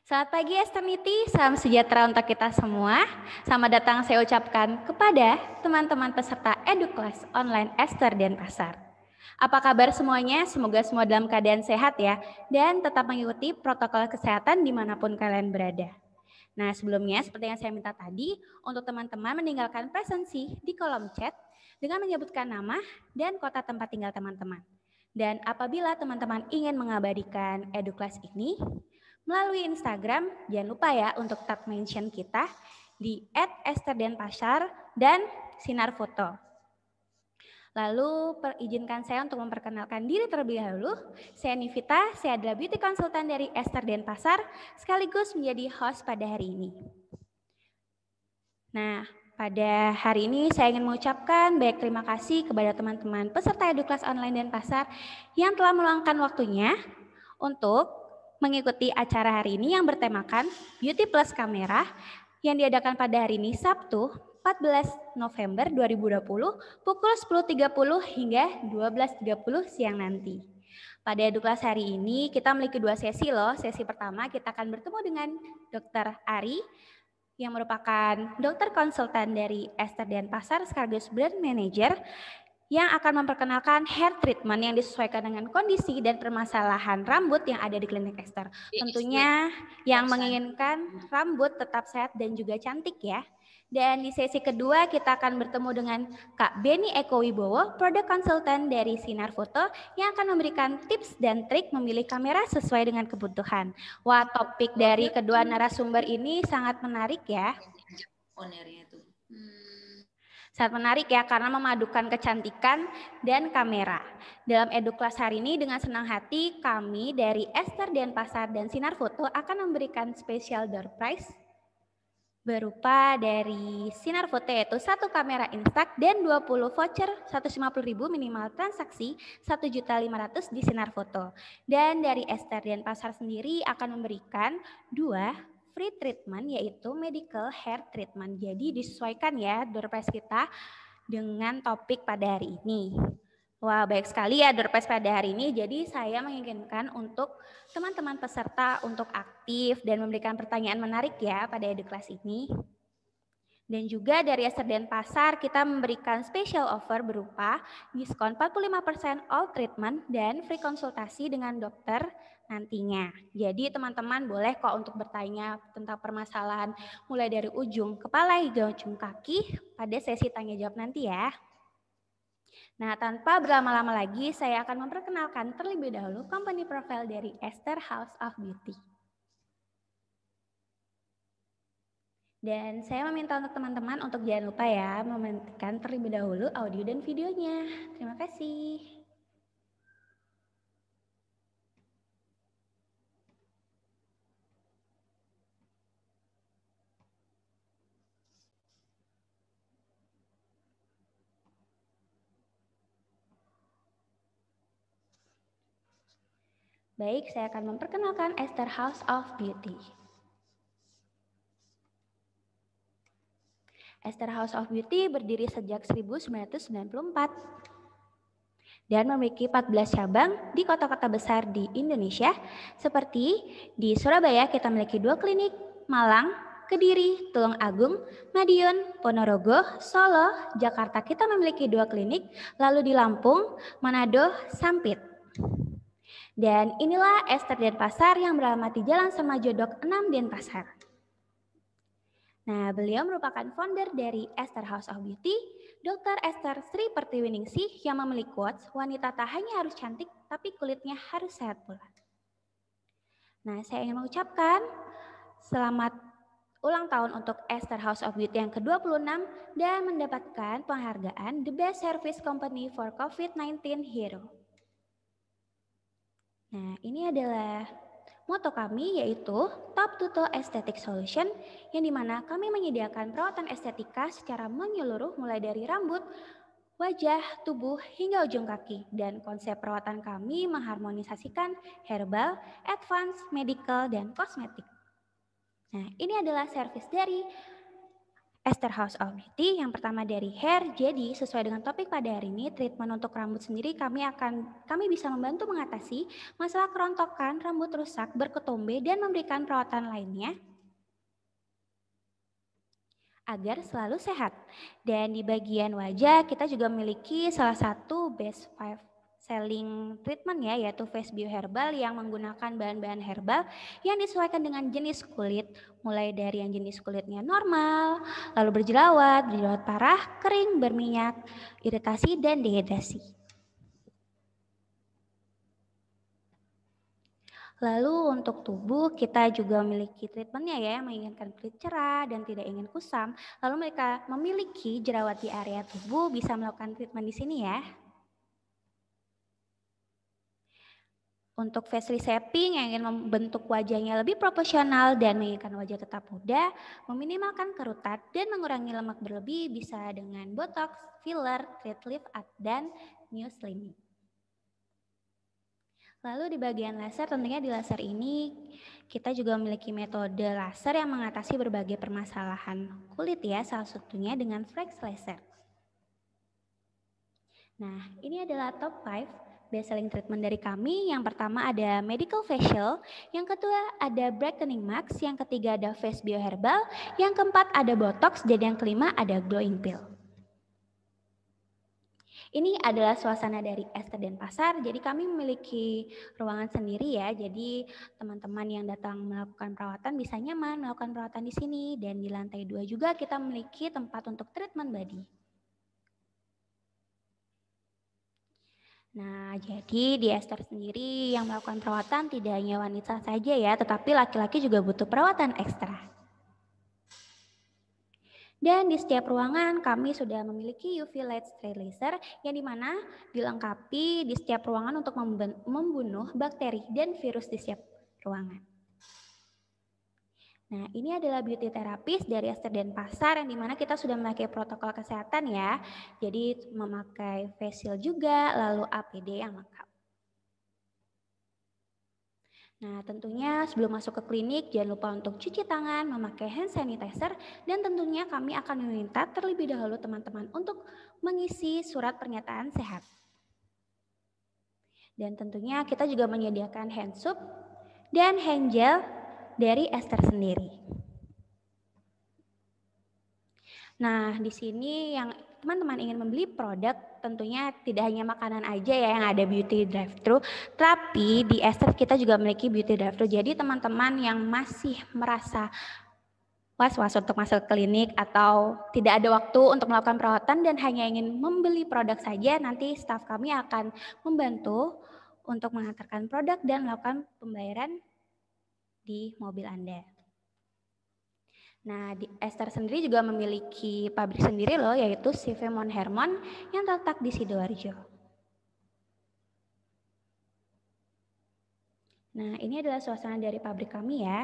Selamat pagi Esternity, salam sejahtera untuk kita semua. Selamat datang saya ucapkan kepada teman-teman peserta EduKelas Online Ester Denpasar. Apa kabar semuanya? Semoga semua dalam keadaan sehat ya, dan tetap mengikuti protokol kesehatan dimanapun kalian berada. Nah sebelumnya seperti yang saya minta tadi, untuk teman-teman meninggalkan presensi di kolom chat dengan menyebutkan nama dan kota tempat tinggal teman-teman. Dan apabila teman-teman ingin mengabadikan EduKelas ini, melalui Instagram, jangan lupa ya untuk tag mention kita di @esterdenpasar dan Sinar Foto. Lalu izinkan saya untuk memperkenalkan diri terlebih dahulu. Saya Nivita, saya adalah beauty consultant dari Ester Denpasar, sekaligus menjadi host pada hari ini. Nah, pada hari ini saya ingin mengucapkan banyak terima kasih kepada teman-teman peserta EduKelas Online Denpasar yang telah meluangkan waktunya untuk mengikuti acara hari ini yang bertemakan Beauty Plus Kamera yang diadakan pada hari ini Sabtu 14 November 2020 pukul 10.30 hingga 12.30 siang nanti. Pada EduKelas hari ini kita memiliki dua sesi loh. Sesi pertama kita akan bertemu dengan Dr. Ari yang merupakan dokter konsultan dari Ester Denpasar sekaligus brand manager yang akan memperkenalkan hair treatment yang disesuaikan dengan kondisi dan permasalahan rambut yang ada di klinik Ester. Tentunya yang menginginkan rambut tetap sehat dan juga cantik ya. Dan di sesi kedua kita akan bertemu dengan Kak Beni Eko Wibowo, product consultant dari Sinar Foto yang akan memberikan tips dan trik memilih kamera sesuai dengan kebutuhan. Wah, topik dari kedua narasumber ini sangat menarik ya. Sangat menarik ya karena memadukan kecantikan dan kamera. Dalam EduKelas hari ini dengan senang hati kami dari Ester Denpasar dan Sinar Foto akan memberikan special door prize berupa dari Sinar Foto yaitu 1 kamera Instax dan 20 voucher 150.000 minimal transaksi 1.500.000 di Sinar Foto. Dan dari Ester Denpasar sendiri akan memberikan 2 free treatment yaitu medical hair treatment. Jadi disesuaikan ya door prize kita dengan topik pada hari ini. Wah, baik sekali ya door prize pada hari ini. Jadi saya menginginkan untuk teman-teman peserta untuk aktif dan memberikan pertanyaan menarik ya pada EduKelas ini. Dan juga dari Ester Denpasar kita memberikan special offer berupa diskon 45% all treatment dan free konsultasi dengan dokter nantinya. Jadi teman-teman boleh kok untuk bertanya tentang permasalahan mulai dari ujung kepala hingga ujung kaki pada sesi tanya jawab nanti ya. Nah, tanpa berlama-lama lagi saya akan memperkenalkan terlebih dahulu company profile dari Ester House of Beauty. Dan saya meminta untuk teman-teman untuk jangan lupa ya mematikan terlebih dahulu audio dan videonya. Terima kasih. Baik, saya akan memperkenalkan Ester House of Beauty. Ester House of Beauty berdiri sejak 1994 dan memiliki 14 cabang di kota-kota besar di Indonesia seperti di Surabaya kita memiliki 2 klinik, Malang, Kediri, Tulung Agung, Madiun, Ponorogo, Solo, Jakarta kita memiliki 2 klinik, lalu di Lampung, Manado, Sampit. Dan inilah Ester Denpasar yang beralamat di Jalan Semajodok 6 Denpasar. Nah, beliau merupakan founder dari Ester House of Beauty, Dr. Ester Sri Pertiwiningsih yang memiliki quotes, wanita tak hanya harus cantik, tapi kulitnya harus sehat pula. Nah, saya ingin mengucapkan selamat ulang tahun untuk Ester House of Beauty yang ke-26 dan mendapatkan penghargaan The Best Service Company for COVID-19 Hero. Nah, ini adalah moto kami yaitu Top to Toe Aesthetic Solution yang dimana kami menyediakan perawatan estetika secara menyeluruh mulai dari rambut, wajah, tubuh, hingga ujung kaki. Dan konsep perawatan kami mengharmonisasikan herbal, advance, medical, dan kosmetik. Nah, ini adalah servis dari Esther House of Beauty yang pertama dari hair. Jadi sesuai dengan topik pada hari ini, treatment untuk rambut sendiri kami bisa membantu mengatasi masalah kerontokan, rambut rusak, berketombe dan memberikan perawatan lainnya agar selalu sehat. Dan di bagian wajah kita juga memiliki salah satu best 5 selling treatment ya, yaitu Face Bio Herbal yang menggunakan bahan-bahan herbal yang disesuaikan dengan jenis kulit, mulai dari yang jenis kulitnya normal, lalu berjerawat parah, kering, berminyak, iritasi, dan dehidrasi. Lalu untuk tubuh kita juga memiliki treatmentnya ya, yang menginginkan kulit cerah dan tidak ingin kusam. Lalu mereka memiliki jerawat di area tubuh bisa melakukan treatment di sini ya. Untuk face reshaping yang ingin membentuk wajahnya lebih proporsional dan menginginkan wajah tetap muda, meminimalkan kerutan dan mengurangi lemak berlebih bisa dengan botox, filler, thread lift, dan new slimming. Lalu di bagian laser, tentunya di laser ini kita juga memiliki metode laser yang mengatasi berbagai permasalahan kulit ya, salah satunya dengan flex laser. Nah, ini adalah top 5 best selling treatment dari kami. Yang pertama ada medical facial, yang kedua ada brightening mask, yang ketiga ada face bio herbal, yang keempat ada botox, dan yang kelima ada glowing pill. Ini adalah suasana dari Esther Denpasar, jadi kami memiliki ruangan sendiri ya, jadi teman-teman yang datang melakukan perawatan bisa nyaman melakukan perawatan di sini, dan di lantai 2 juga kita memiliki tempat untuk treatment body. Nah, jadi di Esther sendiri yang melakukan perawatan tidak hanya wanita saja ya, tetapi laki-laki juga butuh perawatan ekstra. Dan di setiap ruangan kami sudah memiliki UV light sterilizer yang dimana dilengkapi di setiap ruangan untuk membunuh bakteri dan virus di setiap ruangan. Nah, ini adalah beauty terapis dari Esther Denpasar yang dimana kita sudah memakai protokol kesehatan ya. Jadi memakai face shield juga, lalu APD yang lengkap. Nah, tentunya sebelum masuk ke klinik, jangan lupa untuk cuci tangan, memakai hand sanitizer, dan tentunya kami akan meminta terlebih dahulu teman-teman untuk mengisi surat pernyataan sehat. Dan tentunya kita juga menyediakan hand soap dan hand gel dari Esther sendiri. Nah, di sini yang teman-teman ingin membeli produk tentunya tidak hanya makanan aja ya yang ada beauty drive-thru, tapi di Esther kita juga memiliki beauty drive-thru. Jadi teman-teman yang masih merasa was-was untuk masuk ke klinik atau tidak ada waktu untuk melakukan perawatan dan hanya ingin membeli produk saja, nanti staf kami akan membantu untuk mengantarkan produk dan melakukan pembayaran di mobil Anda. Nah, di Esther sendiri juga memiliki pabrik sendiri loh, yaitu CV Mon Hermon yang terletak di Sidoarjo. Nah, ini adalah suasana dari pabrik kami ya.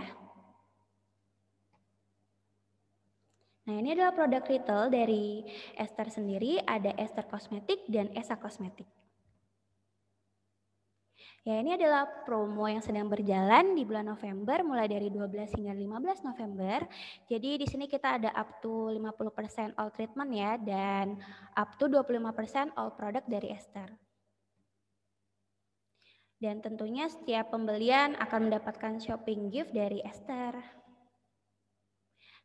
Nah, ini adalah produk retail dari Esther sendiri, ada Esther Kosmetik dan Esa Kosmetik. Ya, ini adalah promo yang sedang berjalan di bulan November mulai dari 12 hingga 15 November. Jadi di sini kita ada up to 50% all treatment ya dan up to 25% all produk dari Esther. Dan tentunya setiap pembelian akan mendapatkan shopping gift dari Esther.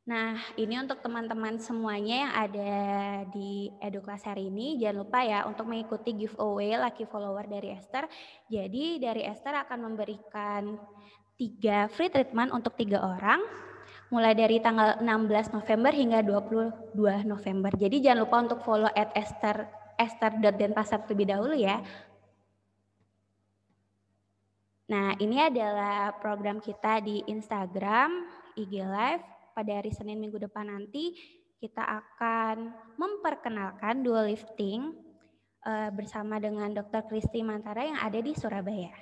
Nah, ini untuk teman-teman semuanya yang ada di EduKelas hari ini, jangan lupa ya untuk mengikuti giveaway Lucky Follower dari Esther. Jadi dari Esther akan memberikan 3 free treatment untuk 3 orang, mulai dari tanggal 16 November hingga 22 November. Jadi jangan lupa untuk follow @esther.denpasar terlebih dahulu ya. Nah, ini adalah program kita di Instagram, IG Live. Pada hari Senin minggu depan nanti kita akan memperkenalkan dual lifting bersama dengan Dr. Kristi Mantara yang ada di Surabaya.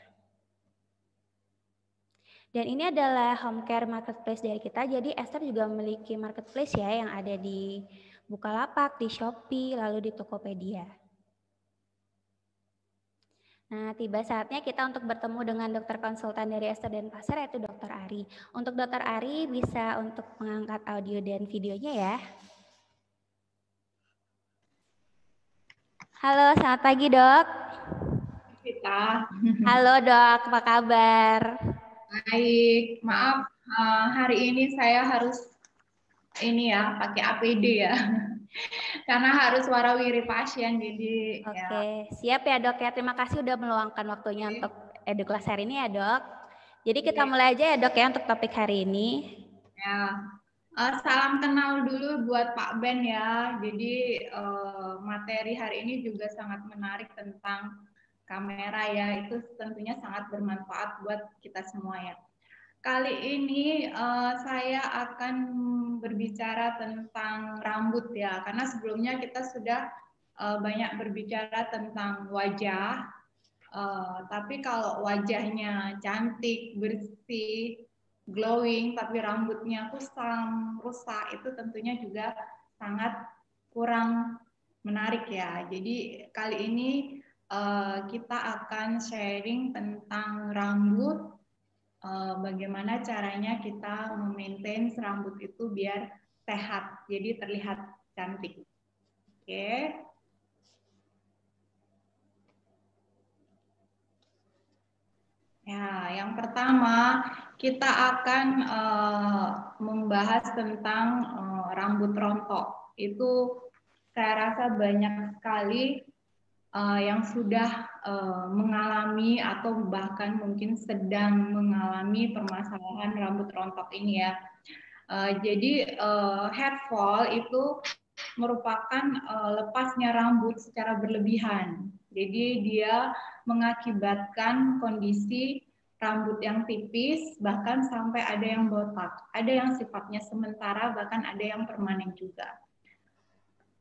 Dan ini adalah home care marketplace dari kita, jadi Esther juga memiliki marketplace ya yang ada di Bukalapak, di Shopee, lalu di Tokopedia. Nah, tiba saatnya kita untuk bertemu dengan dokter konsultan dari Esther Denpasar yaitu Dr. Ari. Untuk Dr. Ari bisa untuk mengangkat audio dan videonya ya. Halo, selamat pagi dok. Kita Halo dok, apa kabar? baik. Maaf, hari ini saya harus ini ya pakai APD ya, karena harus warawiri pasien. Jadi ya. Oke, siap ya dok ya. Terima kasih udah meluangkan waktunya untuk eduklas hari ini ya dok. Jadi kita Oke. mulai aja ya dok ya untuk topik hari ini. Ya. Salam kenal dulu buat Pak Ben ya. Jadi materi hari ini juga sangat menarik tentang kamera ya. Itu tentunya sangat bermanfaat buat kita semua ya. Kali ini saya akan berbicara tentang rambut ya, karena sebelumnya kita sudah banyak berbicara tentang wajah, tapi kalau wajahnya cantik, bersih, glowing, tapi rambutnya kusam, rusak, itu tentunya juga sangat kurang menarik ya. Jadi kali ini kita akan sharing tentang rambut, bagaimana caranya kita memaintain rambut itu biar sehat, jadi terlihat cantik. Oke. Ya, yang pertama kita akan membahas tentang rambut rontok. Itu saya rasa banyak sekali yang sudah mengalami atau bahkan mungkin sedang mengalami permasalahan rambut rontok ini ya. Jadi hair fall itu merupakan lepasnya rambut secara berlebihan. Jadi dia mengakibatkan kondisi rambut yang tipis, bahkan sampai ada yang botak. Ada yang sifatnya sementara, bahkan ada yang permanen juga.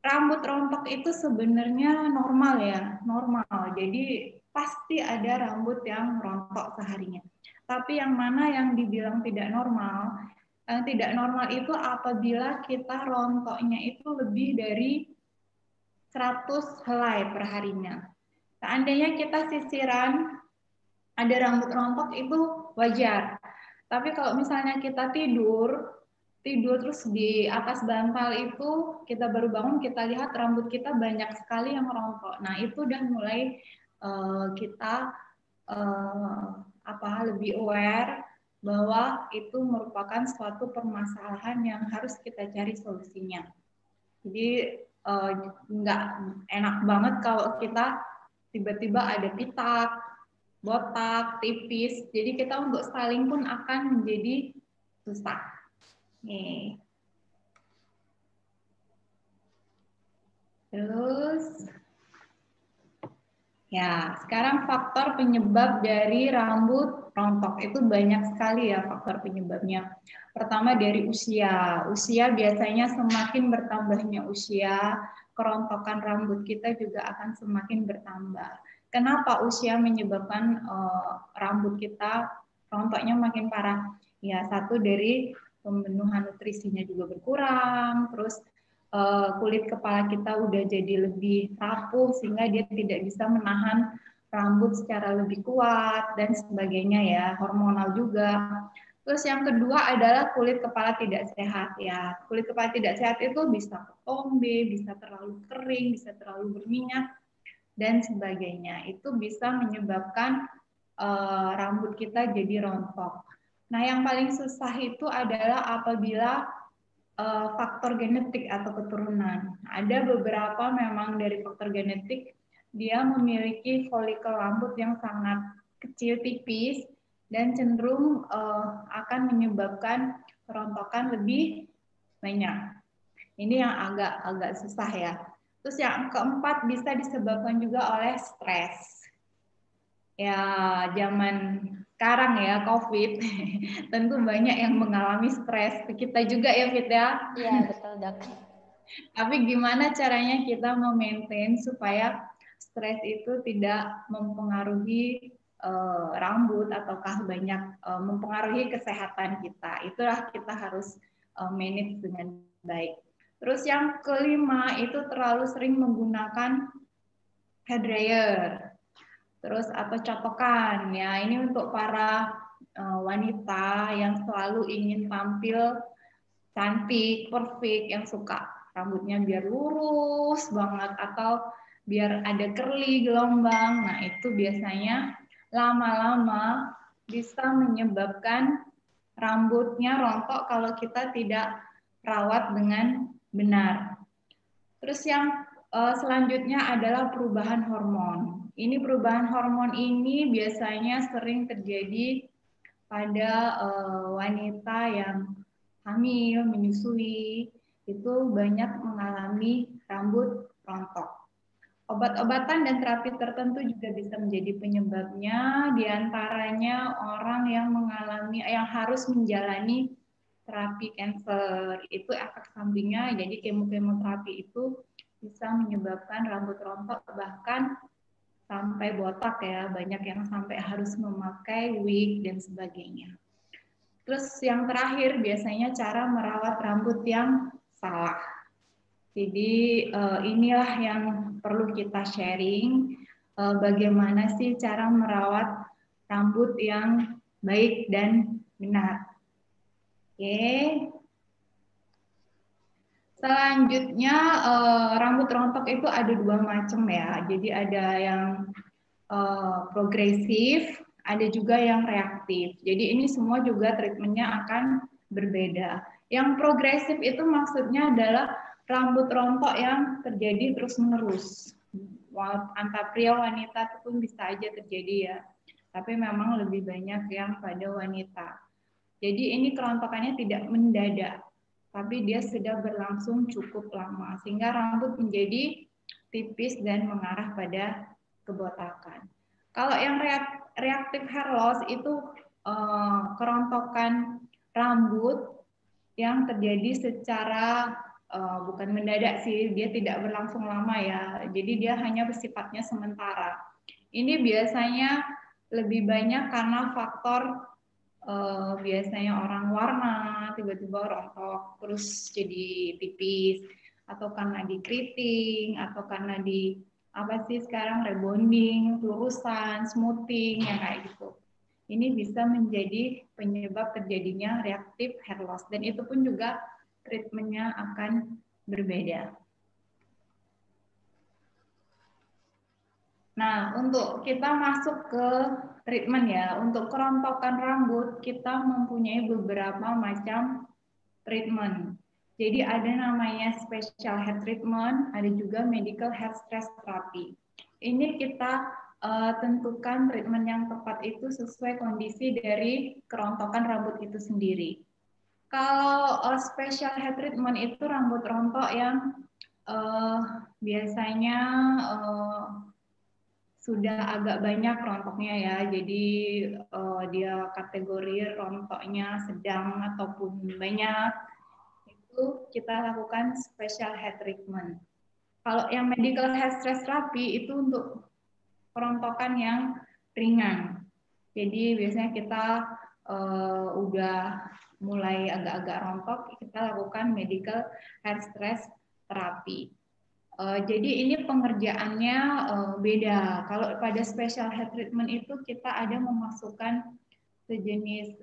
Rambut rontok itu sebenarnya normal ya, normal. Jadi pasti ada rambut yang rontok seharinya. Tapi yang mana yang dibilang tidak normal? Yang tidak normal itu apabila kita rontoknya itu lebih dari 100 helai per harinya. Seandainya kita sisiran ada rambut rontok itu wajar. Tapi kalau misalnya kita tidur terus di atas bantal itu kita baru bangun kita lihat rambut kita banyak sekali yang rontok. Nah, itu udah mulai kita lebih aware bahwa itu merupakan suatu permasalahan yang harus kita cari solusinya. Jadi nggak enak banget kalau kita tiba-tiba ada pitak, botak, tipis. Jadi kita untuk styling pun akan menjadi susah. Nih. Terus, ya sekarang faktor penyebab dari rambut rontok itu banyak sekali ya faktor penyebabnya. Pertama dari usia. Usia biasanya semakin bertambahnya usia, kerontokan rambut kita juga akan semakin bertambah. Kenapa usia menyebabkan rambut kita rontoknya makin parah? Ya, satu dari pemenuhan nutrisinya juga berkurang, terus kulit kepala kita udah jadi lebih rapuh sehingga dia tidak bisa menahan rambut secara lebih kuat dan sebagainya ya, hormonal juga. Terus yang kedua adalah kulit kepala tidak sehat ya. Kulit kepala tidak sehat itu bisa ketombe, bisa terlalu kering, bisa terlalu berminyak dan sebagainya. Itu bisa menyebabkan rambut kita jadi rontok. Nah, yang paling susah itu adalah apabila faktor genetik atau keturunan. Ada beberapa memang dari faktor genetik dia memiliki folikel rambut yang sangat kecil tipis dan cenderung akan menyebabkan kerontokan lebih banyak. Ini yang agak susah ya. Terus yang keempat bisa disebabkan juga oleh stres. Ya, zaman sekarang ya COVID, tentu banyak yang mengalami stres. Kita juga ya, Fit ya. Iya betul dok. Tapi gimana caranya kita memaintain supaya stres itu tidak mempengaruhi rambut ataukah banyak mempengaruhi kesehatan kita. Itulah kita harus manage dengan baik. Terus yang kelima itu terlalu sering menggunakan hair dryer. Terus atau catokan ya. Ini untuk para wanita yang selalu ingin tampil cantik, perfect, yang suka rambutnya biar lurus banget atau biar ada curly gelombang. Nah, itu biasanya lama-lama bisa menyebabkan rambutnya rontok kalau kita tidak rawat dengan benar. Terus yang selanjutnya adalah perubahan hormon. Ini perubahan hormon ini biasanya sering terjadi pada wanita yang hamil, menyusui, itu banyak mengalami rambut rontok. Obat-obatan dan terapi tertentu juga bisa menjadi penyebabnya, diantaranya orang yang harus menjalani terapi cancer. Itu efek sampingnya, jadi kemoterapi itu bisa menyebabkan rambut rontok, bahkan sampai botak ya, banyak yang sampai harus memakai wig dan sebagainya. Terus yang terakhir biasanya cara merawat rambut yang salah. Jadi inilah yang perlu kita sharing, bagaimana sih cara merawat rambut yang baik dan benar. Oke. Selanjutnya rambut rontok itu ada dua macam ya. Jadi ada yang progresif, ada juga yang reaktif. Jadi ini semua juga treatmentnya akan berbeda. Yang progresif itu maksudnya adalah rambut rontok yang terjadi terus-menerus. Antara pria wanita itu pun bisa aja terjadi ya. Tapi memang lebih banyak yang pada wanita. Jadi ini kerontokannya tidak mendadak, tapi dia sudah berlangsung cukup lama. Sehingga rambut menjadi tipis dan mengarah pada kebotakan. Kalau yang reaktif hair loss itu kerontokan rambut yang terjadi secara bukan mendadak sih, dia tidak berlangsung lama ya. Jadi dia hanya bersifatnya sementara. Ini biasanya lebih banyak karena faktor biasanya orang warna tiba-tiba rontok terus jadi tipis, atau karena di keriting, atau karena di apa sih sekarang rebonding, lurusan, smoothing yang kayak gitu. Ini bisa menjadi penyebab terjadinya reaktif hair loss, dan itu pun juga treatmentnya akan berbeda. Nah, untuk kita masuk ke treatment ya, untuk kerontokan rambut kita mempunyai beberapa macam treatment. Jadi ada namanya special hair treatment, ada juga medical hair stress therapy. Ini kita tentukan treatment yang tepat itu sesuai kondisi dari kerontokan rambut itu sendiri. Kalau special hair treatment itu rambut rontok yang biasanya sudah agak banyak rontoknya ya, jadi dia kategori rontoknya sedang ataupun banyak, itu kita lakukan special hair treatment. Kalau yang medical hair stress therapy itu untuk kerontokan yang ringan. Jadi biasanya kita udah mulai agak-agak rontok, kita lakukan medical hair stress therapy. Jadi ini pengerjaannya beda. Kalau pada special hair treatment itu kita ada memasukkan sejenis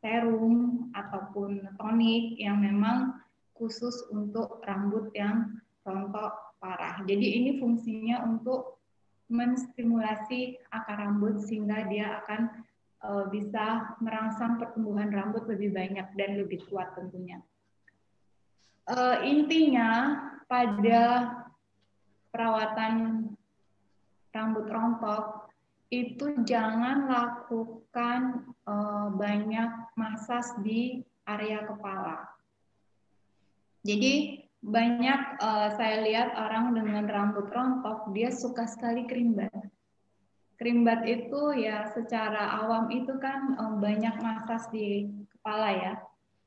serum ataupun tonik yang memang khusus untuk rambut yang rontok parah. Jadi ini fungsinya untuk menstimulasi akar rambut sehingga dia akan bisa merangsang pertumbuhan rambut lebih banyak dan lebih kuat tentunya. Intinya pada perawatan rambut rontok itu jangan lakukan banyak masas di area kepala. Jadi banyak saya lihat orang dengan rambut rontok dia suka sekali kerimbat. Kerimbat itu ya secara awam itu kan banyak masas di kepala ya.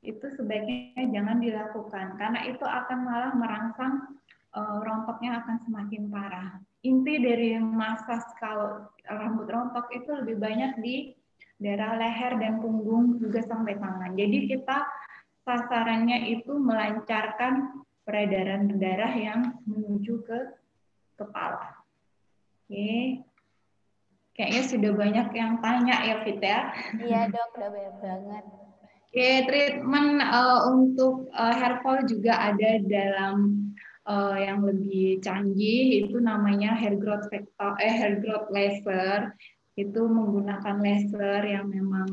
Itu sebaiknya jangan dilakukan karena itu akan malah merangsang rontoknya akan semakin parah. Inti dari masas kalau rambut rontok itu lebih banyak di daerah leher dan punggung juga sampai tangan. Jadi kita sasarannya itu melancarkan peredaran darah yang menuju ke kepala. Oke. Kayaknya sudah banyak yang tanya ya, Fit ya. Iya dok, udah banyak banget. Oke, treatment untuk hair fall juga ada dalam yang lebih canggih itu namanya hair growth laser. Itu menggunakan laser yang memang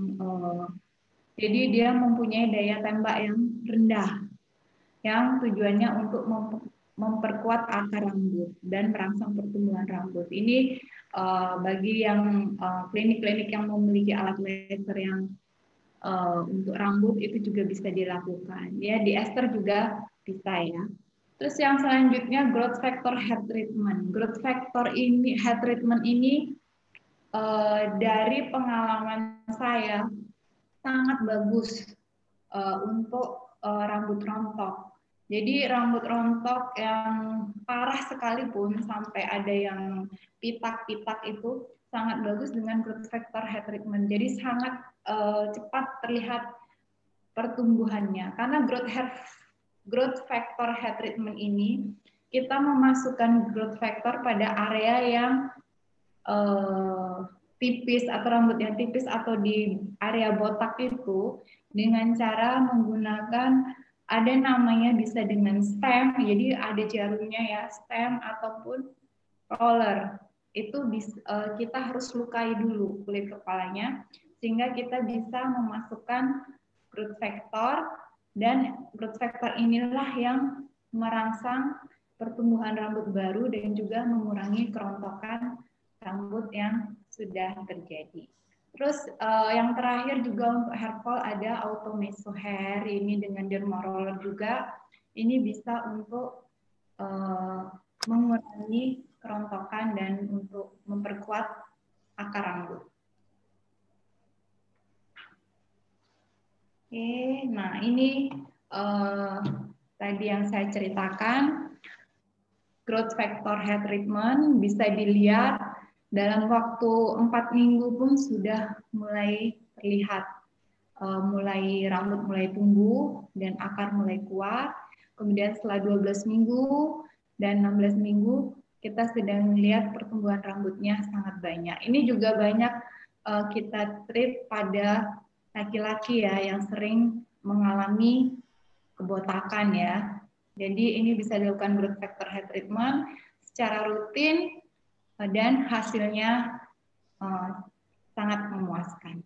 jadi dia mempunyai daya tembak yang rendah, yang tujuannya untuk memperkuat akar rambut dan merangsang pertumbuhan rambut. Ini bagi yang klinik-klinik yang memiliki alat laser yang untuk rambut itu juga bisa dilakukan. Ya, di ester juga bisa ya. Terus yang selanjutnya growth factor hair treatment. Growth factor ini hair treatment ini dari pengalaman saya sangat bagus untuk rambut rontok. Jadi rambut rontok yang parah sekalipun sampai ada yang pitak-pitak itu sangat bagus dengan growth factor hair treatment. Jadi sangat cepat terlihat pertumbuhannya karena growth factor hair treatment ini kita memasukkan growth factor pada area yang tipis atau rambutnya tipis atau di area botak itu dengan cara menggunakan ada namanya bisa dengan stem, jadi ada jarumnya ya, stem ataupun roller. Itu kita harus lukai dulu kulit kepalanya sehingga kita bisa memasukkan growth factor, dan growth factor inilah yang merangsang pertumbuhan rambut baru dan juga mengurangi kerontokan rambut yang sudah terjadi. Terus yang terakhir juga untuk hair fall ada auto meso hair, ini dengan derma roller juga. Ini bisa untuk mengurangi kerontokan dan untuk memperkuat akar rambut. Oke, nah ini tadi yang saya ceritakan, growth factor hair treatment bisa dilihat dalam waktu 4 minggu pun sudah mulai terlihat, mulai rambut mulai tumbuh dan akar mulai kuat. Kemudian setelah 12 minggu dan 16 minggu kita sedang melihat pertumbuhan rambutnya sangat banyak. Ini juga banyak kita treat pada laki-laki ya yang sering mengalami kebotakan ya. Jadi ini bisa dilakukan growth factor hair treatment secara rutin dan hasilnya sangat memuaskan.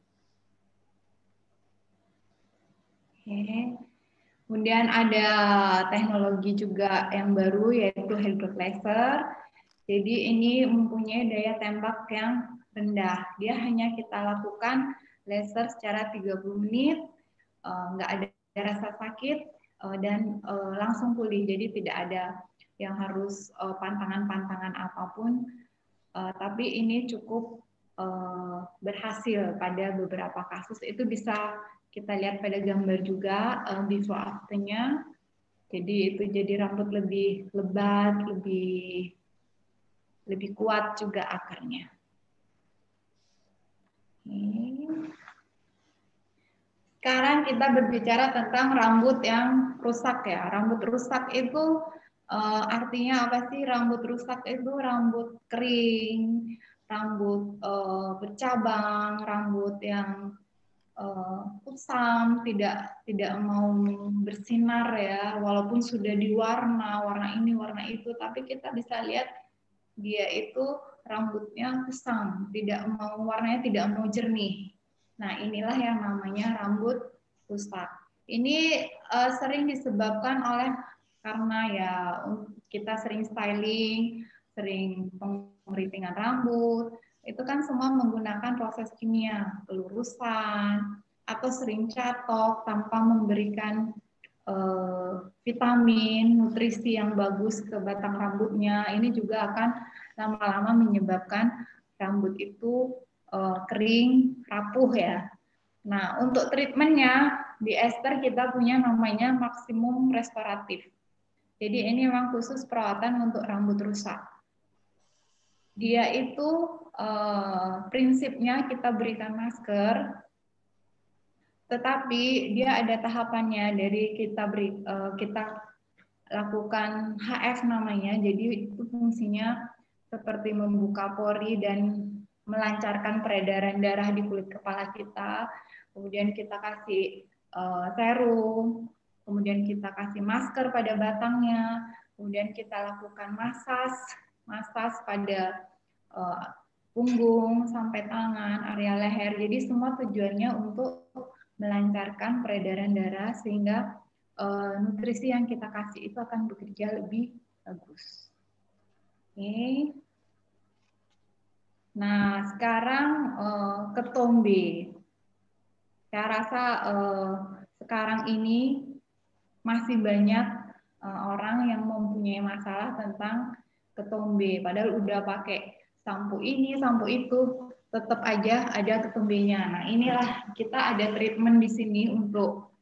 Oke. Kemudian ada teknologi juga yang baru yaitu hair growth laser. Jadi ini mempunyai daya tembak yang rendah. Dia hanya kita lakukan laser secara 30 menit, nggak ada rasa sakit dan langsung pulih. Jadi tidak ada yang harus pantangan-pantangan apapun. Tapi ini cukup berhasil pada beberapa kasus. Itu bisa kita lihat pada gambar juga before after-nya. Jadi itu jadi rambut lebih lebat, lebih kuat juga akarnya. Sekarang kita berbicara tentang rambut yang rusak ya. Rambut rusak itu artinya apa sih? Rambut rusak itu rambut kering, rambut bercabang, rambut yang kusam, tidak mau bersinar ya, walaupun sudah diwarna, warna ini, warna itu, tapi kita bisa lihat dia itu rambutnya kusam, warnanya tidak mau jernih. Nah, inilah yang namanya rambut rusak. Ini sering disebabkan karena ya kita sering styling, sering pengeritingan rambut, itu kan semua menggunakan proses kimia, pelurusan, atau sering catok tanpa memberikan vitamin, nutrisi yang bagus ke batang rambutnya. Ini juga akan lama-lama menyebabkan rambut itu kering, rapuh ya. Nah, untuk treatmentnya di ester kita punya namanya maksimum restoratif. Jadi ini memang khusus perawatan untuk rambut rusak. Dia itu prinsipnya kita berikan masker, tetapi dia ada tahapannya. Dari kita lakukan HF namanya. Jadi itu fungsinya seperti membuka pori dan melancarkan peredaran darah di kulit kepala kita. Kemudian kita kasih serum, kemudian kita kasih masker pada batangnya. kemudian kita lakukan masas pada punggung sampai tangan, area leher. Jadi semua tujuannya untuk melancarkan peredaran darah sehingga nutrisi yang kita kasih itu akan bekerja lebih bagus. Oke. Nah, sekarang ketombe. Saya rasa sekarang ini masih banyak orang yang mempunyai masalah tentang ketombe. Padahal udah pakai sampo ini, sampo itu, tetap aja ada ketombenya. Nah, inilah kita ada treatment di sini untuk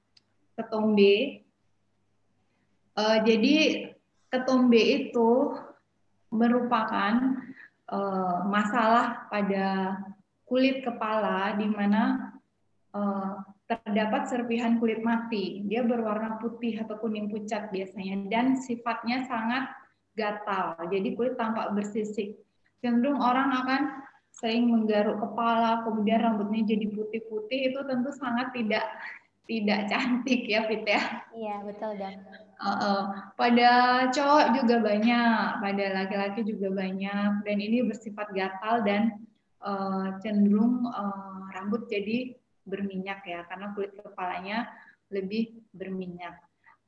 ketombe. Jadi ketombe itu merupakan masalah pada kulit kepala di mana terdapat serpihan kulit mati. Dia berwarna putih atau kuning pucat biasanya dan sifatnya sangat gatal. Jadi kulit tampak bersisik. Cenderung orang akan sering menggaruk kepala, kemudian rambutnya jadi putih-putih. Itu tentu sangat tidak cantik ya, Fit ya. Iya, betul, Dok. Pada cowok juga banyak, pada laki-laki juga banyak, dan ini bersifat gatal dan cenderung rambut jadi berminyak ya, karena kulit kepalanya lebih berminyak.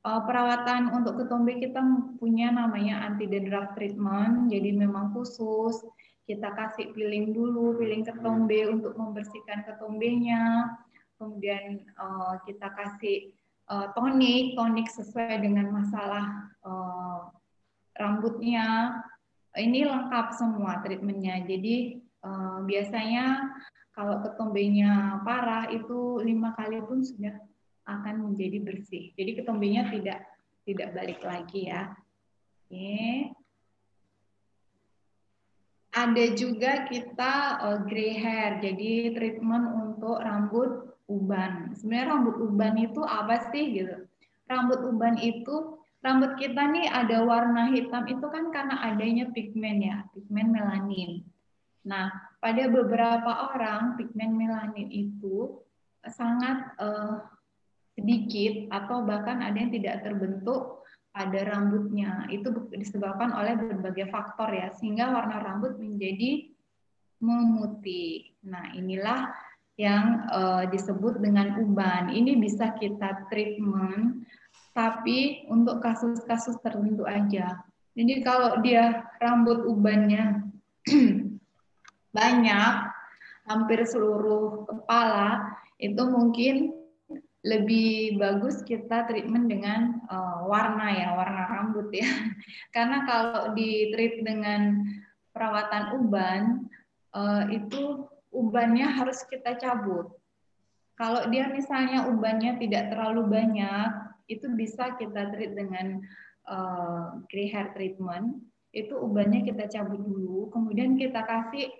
Perawatan untuk ketombe kita punya namanya anti dandruff treatment, jadi memang khusus kita kasih peeling dulu, peeling ketombe untuk membersihkan ketombenya, kemudian kita kasih tonik sesuai dengan masalah rambutnya. Ini lengkap semua treatmentnya. Jadi biasanya kalau ketombenya parah itu 5 kali pun sudah akan menjadi bersih. Jadi ketombenya tidak balik lagi ya. Oke. Ada juga kita gray hair. Jadi treatment untuk rambut uban. Sebenarnya rambut uban itu apa sih gitu? Rambut uban itu, rambut kita nih ada warna hitam itu kan karena adanya pigmen ya, pigmen melanin. Nah, pada beberapa orang pigmen melanin itu sangat sedikit atau bahkan ada yang tidak terbentuk pada rambutnya. Itu disebabkan oleh berbagai faktor ya, sehingga warna rambut menjadi memutih. Nah, inilah yang disebut dengan uban. Ini bisa kita treatment, tapi untuk kasus-kasus tertentu aja. Jadi kalau dia rambut ubannya banyak, hampir seluruh kepala, itu mungkin lebih bagus kita treatment dengan warna ya, warna rambut ya. Karena kalau di treat dengan perawatan uban, itu ubannya harus kita cabut. Kalau dia misalnya ubannya tidak terlalu banyak, itu bisa kita treat dengan gray hair treatment. Itu ubannya kita cabut dulu, kemudian kita kasih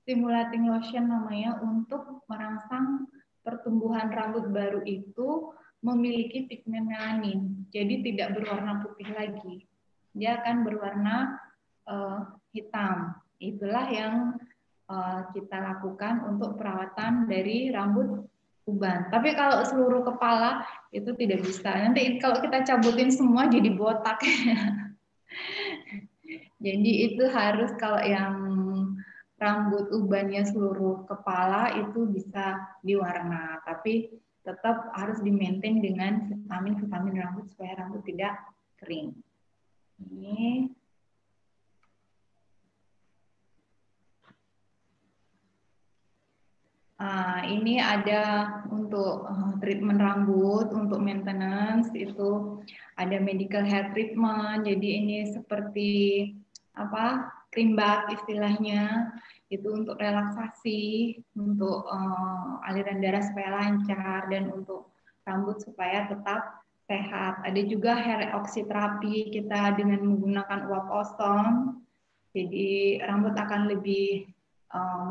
stimulating lotion namanya untuk merangsang pertumbuhan rambut baru itu memiliki pigmen melanin. Jadi tidak berwarna putih lagi. Dia akan berwarna hitam. Itulah yang kita lakukan untuk perawatan dari rambut uban. Tapi kalau seluruh kepala itu tidak bisa. Nanti kalau kita cabutin semua jadi botak. Jadi itu harus kalau yang rambut ubannya seluruh kepala itu bisa diwarna, tapi tetap harus di-maintain dengan vitamin-vitamin rambut supaya rambut tidak kering. Ini ada untuk treatment rambut, untuk maintenance itu ada medical hair treatment. Jadi ini seperti apa? Cream bath istilahnya. Itu untuk relaksasi, untuk aliran darah supaya lancar dan untuk rambut supaya tetap sehat. Ada juga hair oxiterapi kita dengan menggunakan uap ozon. Jadi rambut akan lebih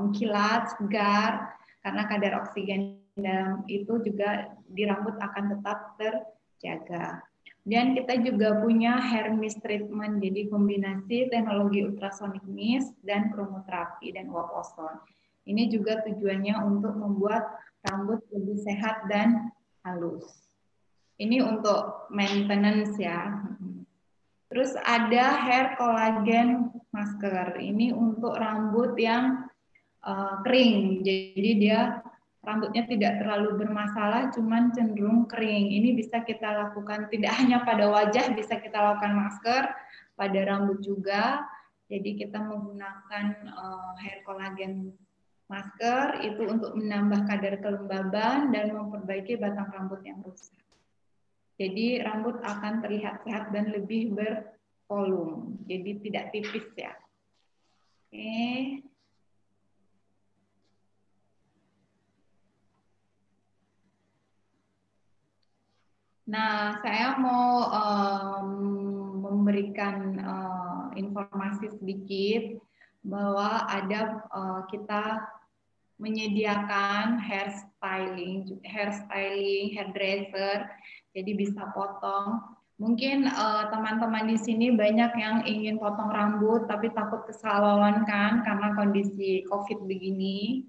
mengkilat, segar karena kadar oksigen dalam itu juga di rambut akan tetap terjaga. Dan kita juga punya hair mist treatment, jadi kombinasi teknologi ultrasonic mist dan kromoterapi dan uap ozon. Ini juga tujuannya untuk membuat rambut lebih sehat dan halus. Ini untuk maintenance ya. Terus ada hair collagen masker. Ini untuk rambut yang kering. Jadi dia rambutnya tidak terlalu bermasalah, cuman cenderung kering. Ini bisa kita lakukan tidak hanya pada wajah, bisa kita lakukan masker, pada rambut juga. Jadi kita menggunakan hair collagen masker itu untuk menambah kadar kelembaban dan memperbaiki batang rambut yang rusak. Jadi rambut akan terlihat sehat dan lebih bervolume. Jadi tidak tipis ya. Oke. Nah, saya mau memberikan informasi sedikit bahwa ada kita menyediakan hairdresser, jadi bisa potong. Mungkin teman-teman di sini banyak yang ingin potong rambut tapi takut kesalauan kan karena kondisi COVID begini.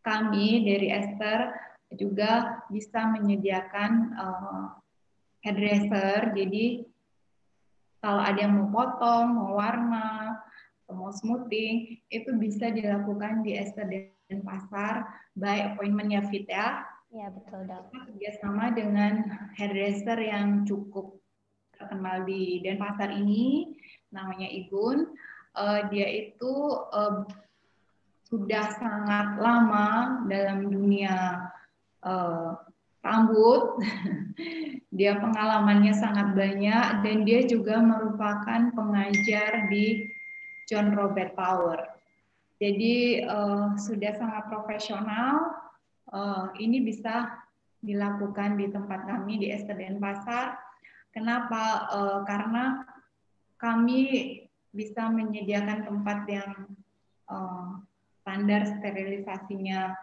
Kami dari Esther juga bisa menyediakan hairdresser. Jadi kalau ada yang mau potong, mau warna, mau smoothing, itu bisa dilakukan di Esther dan Pasar by appointment ya Fit ya. Ya betul dok. Kita kerjasama dengan hairdresser yang cukup terkenal di Denpasar ini, namanya Igun. Dia itu sudah sangat lama dalam dunia rambut. Dia pengalamannya sangat banyak dan dia juga merupakan pengajar di John Robert Power. Jadi sudah sangat profesional. Ini bisa dilakukan di tempat kami di Esther Denpasar. Kenapa? Karena kami bisa menyediakan tempat yang standar sterilisasinya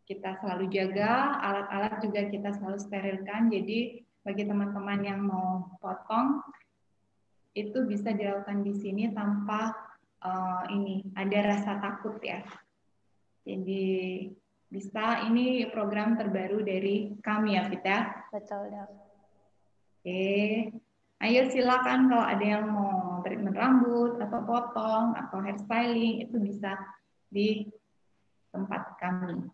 kita selalu jaga, alat-alat juga kita selalu sterilkan. Jadi bagi teman-teman yang mau potong itu bisa dilakukan di sini tanpa ini ada rasa takut ya. Jadi bisa, ini program terbaru dari kami ya Vita. Betul dok. Oke, ayo silakan kalau ada yang mau treatment rambut atau potong atau hairstyling itu bisa di tempat kami.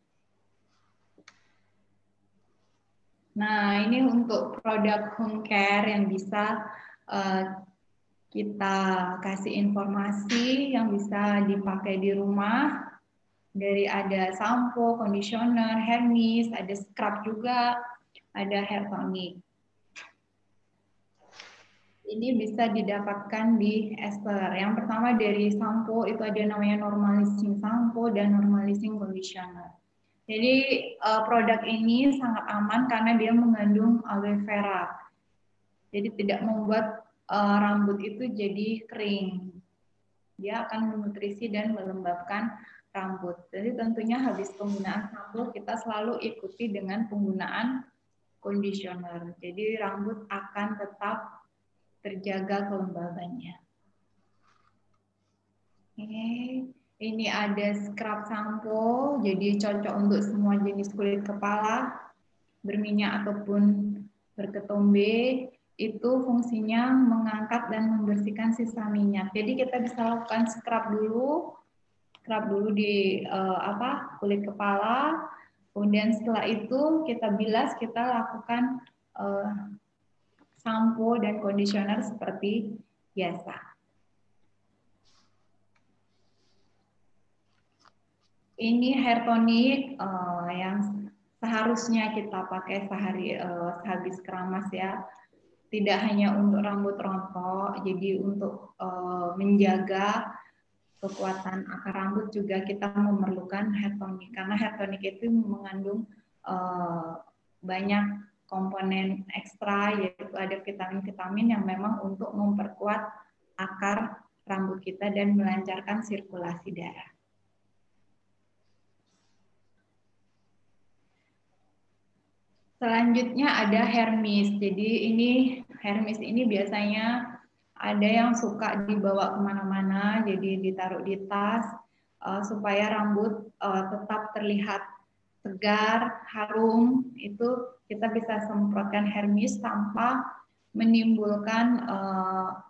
Nah, ini untuk produk home care yang bisa kita kasih informasi yang bisa dipakai di rumah. Dari ada sampo, conditioner, hair mist, ada scrub juga, ada hair tonic. Ini bisa didapatkan di Esther. Yang pertama dari sampo itu ada namanya normalizing sampo dan normalizing conditioner. Jadi produk ini sangat aman karena dia mengandung aloe vera. Jadi tidak membuat rambut itu jadi kering. Dia akan menutrisi dan melembabkan rambut. Jadi tentunya habis penggunaan sampo kita selalu ikuti dengan penggunaan conditioner. Jadi rambut akan tetap terjaga kelembabannya. Oke. Ini ada scrub sampo, jadi cocok untuk semua jenis kulit kepala, berminyak ataupun berketombe. Itu fungsinya mengangkat dan membersihkan sisa minyak. Jadi kita bisa lakukan scrub dulu di kulit kepala. Kemudian setelah itu kita bilas, kita lakukan sampo dan conditioner seperti biasa. Ini hair tonic yang seharusnya kita pakai sehabis keramas ya. Tidak hanya untuk rambut rontok, jadi untuk menjaga kekuatan akar rambut juga kita memerlukan hair tonic. Karena hair tonic itu mengandung banyak komponen ekstra, yaitu ada vitamin-vitamin yang memang untuk memperkuat akar rambut kita dan melancarkan sirkulasi darah. Selanjutnya ada hair mist. Jadi ini hair mist ini biasanya ada yang suka dibawa kemana-mana, jadi ditaruh di tas supaya rambut tetap terlihat segar, harum. Itu kita bisa semprotkan hair mist tanpa menimbulkan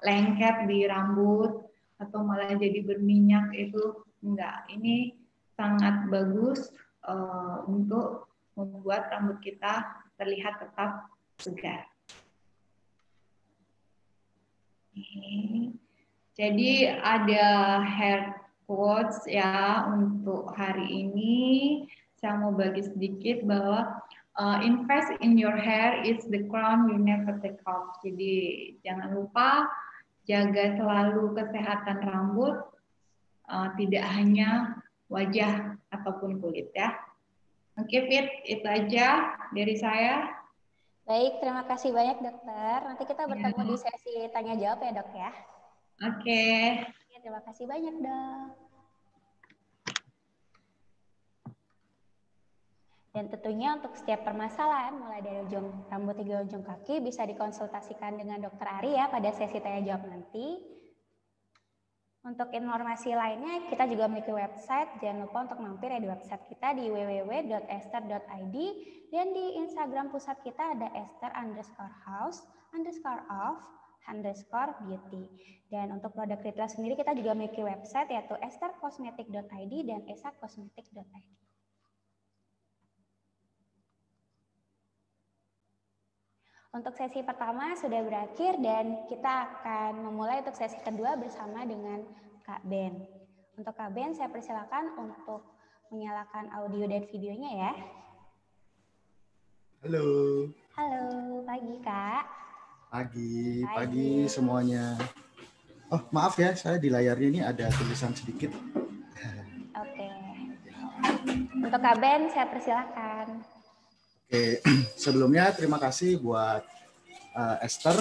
lengket di rambut atau malah jadi berminyak, itu enggak. Ini sangat bagus untuk membuat rambut kita terlihat tetap segar. Jadi ada hair quotes ya untuk hari ini. Saya mau bagi sedikit bahwa invest in your hair is the crown you never take off. Jadi jangan lupa jaga selalu kesehatan rambut, tidak hanya wajah ataupun kulit ya. Oke, Fit, itu aja dari saya. Baik, terima kasih banyak dokter. Nanti kita bertemu di sesi tanya jawab ya dok ya. Oke. Terima kasih banyak dok. Dan tentunya untuk setiap permasalahan mulai dari ujung rambut hingga ujung kaki bisa dikonsultasikan dengan dokter Ari ya pada sesi tanya jawab nanti. Untuk informasi lainnya kita juga memiliki website, jangan lupa untuk mampir ya di website kita di www.ester.id dan di Instagram pusat kita ada ester_house_of_beauty. Dan untuk produk retail sendiri kita juga memiliki website yaitu estercosmetic.id dan esacosmetic.id. Untuk sesi pertama sudah berakhir dan kita akan memulai untuk sesi kedua bersama dengan Kak Ben. Untuk Kak Ben saya persilakan untuk menyalakan audio dan videonya ya. Halo. Halo, pagi Kak. Pagi semuanya. Oh maaf ya, saya di layarnya ini ada tulisan sedikit. Oke. Untuk Kak Ben saya persilakan. Oke, sebelumnya terima kasih buat Ester,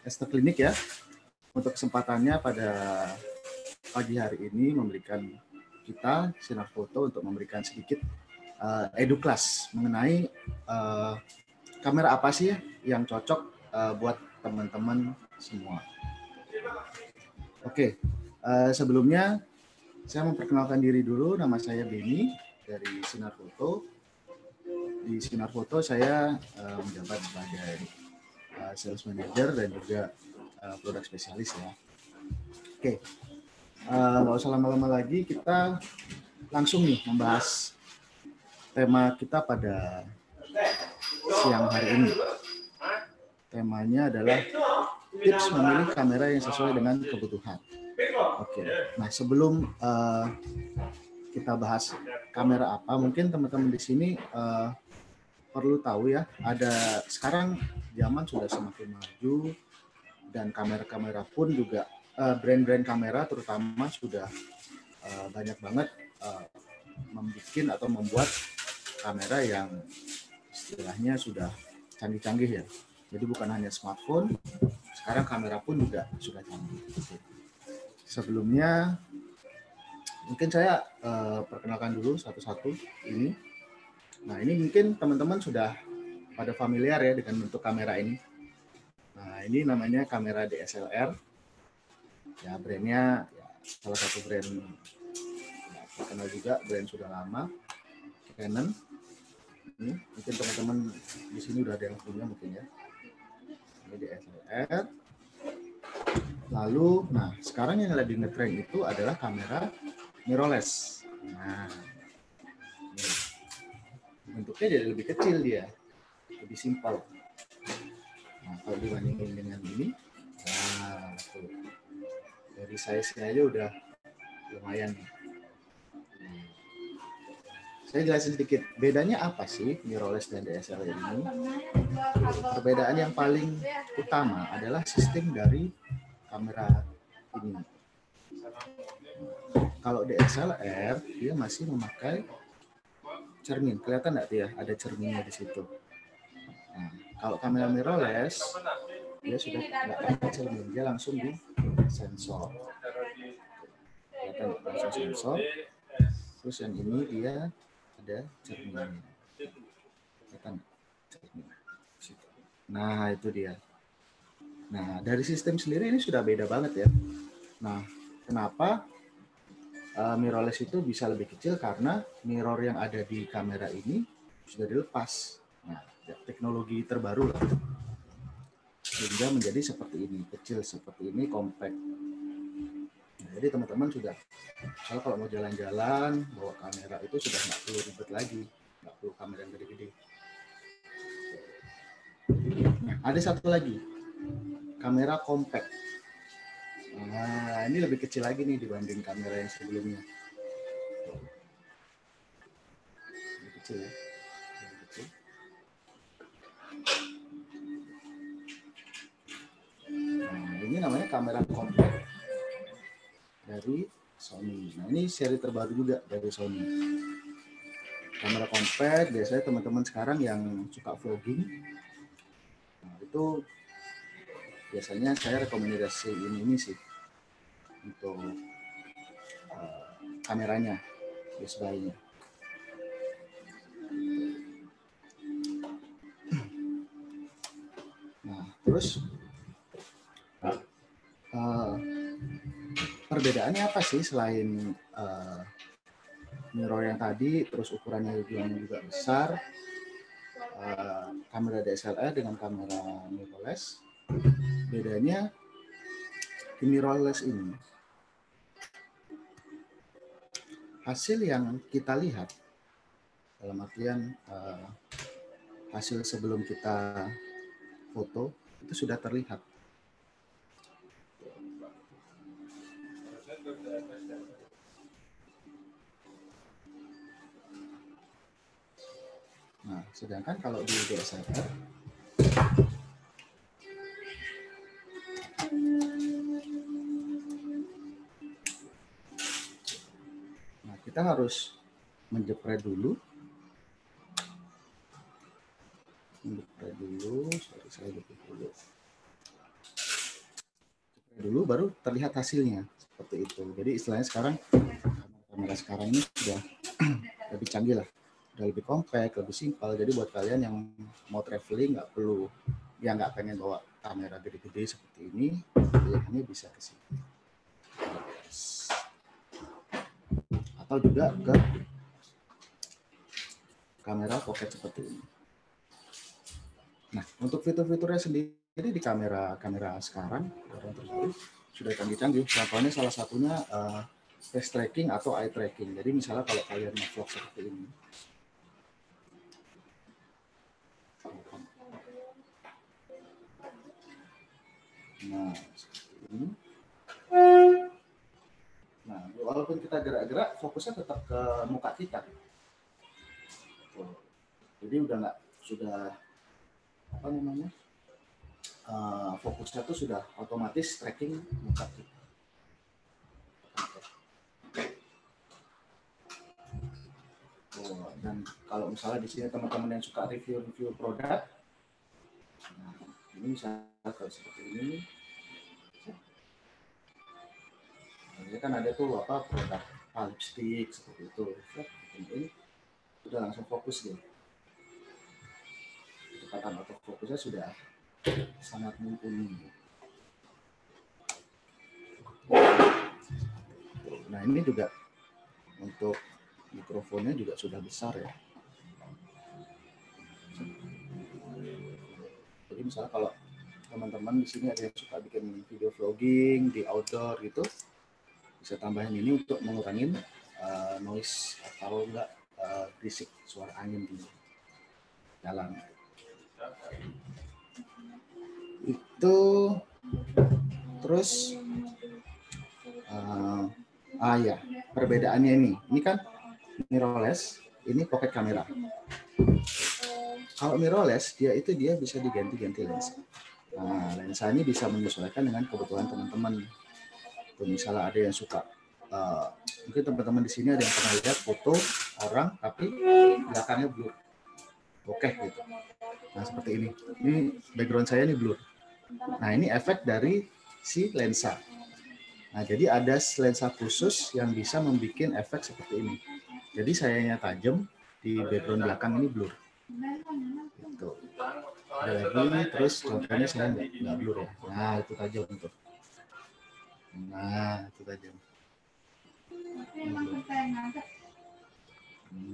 Ester Klinik ya, untuk kesempatannya pada pagi hari ini memberikan kita sinar foto untuk memberikan sedikit eduklas mengenai kamera apa sih yang cocok buat teman-teman semua. Oke, sebelumnya saya memperkenalkan diri dulu, nama saya Beni dari Sinar Foto. Di Sinar Foto saya menjabat sebagai sales manager dan juga produk spesialis ya. Oke, nggak usah lama-lama lagi, kita langsung nih membahas tema kita pada siang hari ini. Temanya adalah tips memilih kamera yang sesuai dengan kebutuhan. Oke, nah sebelum kita bahas kamera apa, mungkin teman-teman di sini perlu tahu ya, ada sekarang zaman sudah semakin maju dan kamera-kamera pun juga brand-brand kamera terutama sudah banyak banget membuat atau membuat kamera yang istilahnya sudah canggih-canggih ya. Jadi bukan hanya smartphone, sekarang kamera pun juga sudah canggih. Sebelumnya mungkin saya perkenalkan dulu satu-satu ini. Nah ini mungkin teman-teman sudah pada familiar ya dengan bentuk kamera ini. Nah ini namanya kamera DSLR. Ya brandnya ya, salah satu brand ya, terkenal juga, brand sudah lama, Canon. Ini mungkin teman-teman di sini udah ada yang punya mungkin ya. Ini DSLR. Lalu, nah sekarang yang lagi ngetrend itu adalah kamera mirrorless. Nah, bentuknya jadi lebih kecil dia, lebih simpel. Nah, kalau dibandingin dengan ini, nah tuh, dari size-nya aja udah lumayan. Saya jelasin sedikit, bedanya apa sih mirrorless dan DSLR ini? Perbedaan yang paling utama adalah sistem dari kamera ini. Kalau DSLR dia masih memakai cermin, kelihatan nggak ya? Ada cerminnya di situ. Nah, kalau kamera mirrorless dia sudah nggak ada cermin, dia langsung di sensor. Kelihatan langsung sensor. Terus yang ini dia ada cerminnya. Kelihatan cermin. Nah itu dia. Nah dari sistem sendiri ini sudah beda banget ya. Nah kenapa mirrorless itu bisa lebih kecil? Karena mirror yang ada di kamera ini sudah dilepas. Nah, teknologi terbaru lah, sehingga menjadi seperti ini, kecil seperti ini, compact. Nah, jadi teman-teman sudah, misalnya kalau mau jalan-jalan bawa kamera itu sudah nggak perlu ribet lagi, nggak perlu kamera yang gede-gede. Nah, ada satu lagi, kamera compact. Nah, ini lebih kecil lagi nih dibanding kamera yang sebelumnya. Lebih kecil ya. Lebih kecil. Nah, ini namanya kamera compact dari Sony. Nah, ini seri terbaru juga dari Sony. Kamera compact, biasanya teman-teman sekarang yang suka vlogging, nah, itu biasanya saya rekomendasiin ini sih untuk kameranya, best buy-nya. Nah, terus perbedaannya apa sih selain mirror yang tadi, terus ukurannya juga besar, kamera DSLR dengan kamera mirrorless? Bedanya di mirrorless ini, hasil yang kita lihat, dalam artian hasil sebelum kita foto itu sudah terlihat. Nah, sedangkan kalau di DSLR, nah, kita harus menjepret dulu, dulu baru terlihat hasilnya seperti itu. Jadi istilahnya sekarang kamera sekarang ini sudah lebih canggih lah, udah lebih compact, lebih simpel. Jadi buat kalian yang mau traveling nggak perlu, ya nggak pengen bawa kamera gede-gede seperti ini, pilihannya bisa ke sini. Atau juga ke kamera pocket seperti ini. Nah, untuk fitur-fiturnya sendiri di kamera sekarang yang terbaru sudah canggih-canggih. Contohnya salah satunya face tracking atau eye tracking. Jadi misalnya kalau kalian nge-vlog seperti ini, nah seperti ini, nah walaupun kita gerak-gerak, fokusnya tetap ke muka kita. Jadi sudah apa namanya, fokusnya tuh sudah otomatis tracking muka kita. Dan kalau misalnya di sini teman-teman yang suka review produk, nah, ini misalnya kalau seperti ini, ini kan ada tuh apa produk lipstick seperti itu, ini sudah langsung fokus dia. Kecepatan autofokusnya sudah sangat mumpuni. Nah, ini juga untuk mikrofonnya juga sudah besar ya. Jadi misalnya kalau teman-teman di sini ada yang suka bikin video vlogging di outdoor gitu, bisa tambahin ini untuk mengurangi noise atau enggak berisik suara angin di jalan. Itu terus ya perbedaannya ini kan mirrorless, ini pocket kamera. Kalau mirrorless dia bisa diganti-ganti lensa. Nah, lensa ini bisa menyesuaikan dengan kebutuhan teman-teman. Misalnya ada yang suka, mungkin teman-teman di sini ada yang pernah lihat foto orang tapi belakangnya blur, bokeh gitu. Nah seperti ini background saya ini blur. Nah ini efek dari si lensa. Nah jadi ada lensa khusus yang bisa membuat efek seperti ini. Jadi sayanya tajam, di background belakang ini blur. Gitu. Ada lagi, terus contohnya saya nggak blur ya. Nah itu tajam tuh. Nah itu tajam.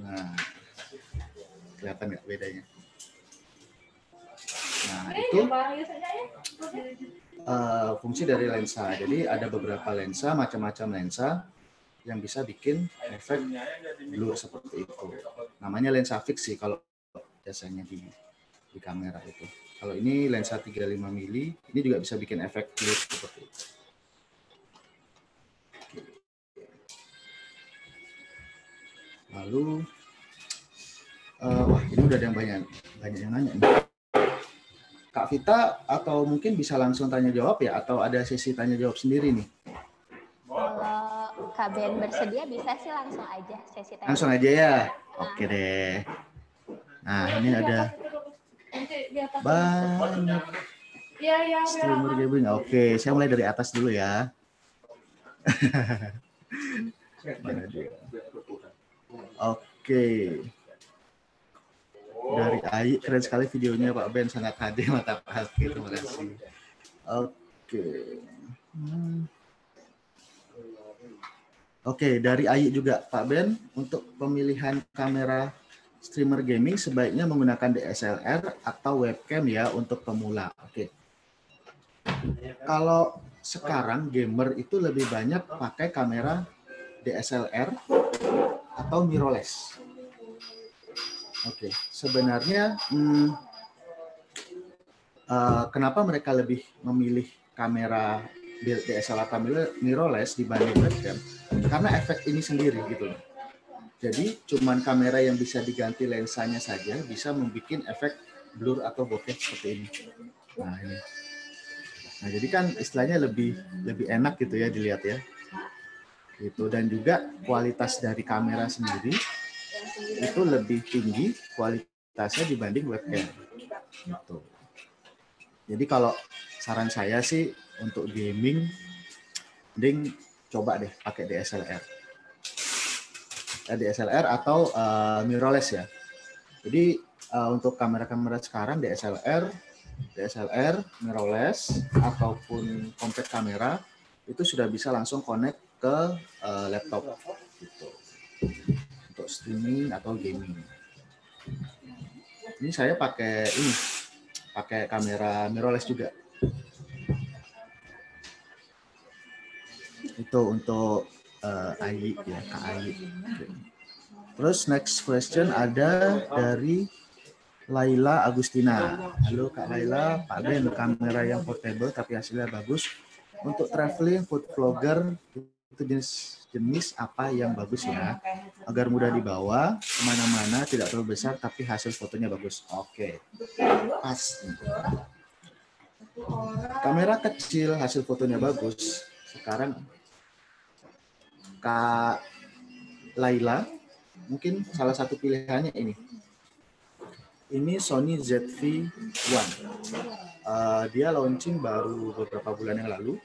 Nah kelihatan nggak bedanya? Nah, itu fungsi dari lensa. Jadi ada beberapa lensa, macam-macam lensa yang bisa bikin efek blur seperti itu. Namanya lensa fix sih kalau biasanya di kamera itu. Kalau ini lensa 35 mili, ini juga bisa bikin efek blur seperti itu. Lalu, wah ini udah ada yang banyak yang nanya nih. Kak Vita, atau mungkin bisa langsung tanya jawab ya, atau ada sesi tanya jawab sendiri nih? Kalau Kak Ben bersedia bisa sih langsung aja sesi tanya. Langsung aja ya? Oke deh. Nah ini ada banyak streamer gaming. Oke, saya mulai dari atas dulu ya. Mana dia? Oke. Dari AI, keren sekali videonya Pak Ben, sangat HD, mantap. Oke, terima kasih. Oke. Oke, dari AI juga Pak Ben, untuk pemilihan kamera streamer gaming sebaiknya menggunakan DSLR atau webcam ya untuk pemula. Oke. Kalau sekarang gamer itu lebih banyak pakai kamera DSLR atau mirrorless. Oke, sebenarnya kenapa mereka lebih memilih kamera DSLR atau mirrorless dibanding webcam? Karena efek ini sendiri gitu loh. Jadi cuman kamera yang bisa diganti lensanya saja bisa membuat efek blur atau bokeh seperti ini. Nah ini. Nah jadi kan istilahnya lebih enak gitu ya dilihat ya. Gitu, dan juga kualitas dari kamera sendiri itu lebih tinggi kualitasnya dibanding webcam. Gitu. Jadi kalau saran saya sih untuk gaming, mending coba deh pakai DSLR. DSLR atau mirrorless ya. Jadi untuk kamera-kamera sekarang DSLR, mirrorless ataupun compact kamera itu sudah bisa langsung connect ke laptop gitu. Untuk streaming atau gaming. Ini saya pakai kamera mirrorless juga. Itu untuk AI ya, Kak AI. Okay. Terus next question ada dari Laila Agustina. Halo Kak Laila, Pak Ben, kamera yang portable tapi hasilnya bagus. Untuk traveling, food vlogger, itu jenis apa yang bagus ya? Agar mudah dibawa kemana-mana, tidak terlalu besar tapi hasil fotonya bagus. Oke, pas. Kamera kecil, hasil fotonya bagus. Sekarang Kak Laila, mungkin salah satu pilihannya ini. Ini Sony ZV-1. Dia launching baru beberapa bulan yang lalu.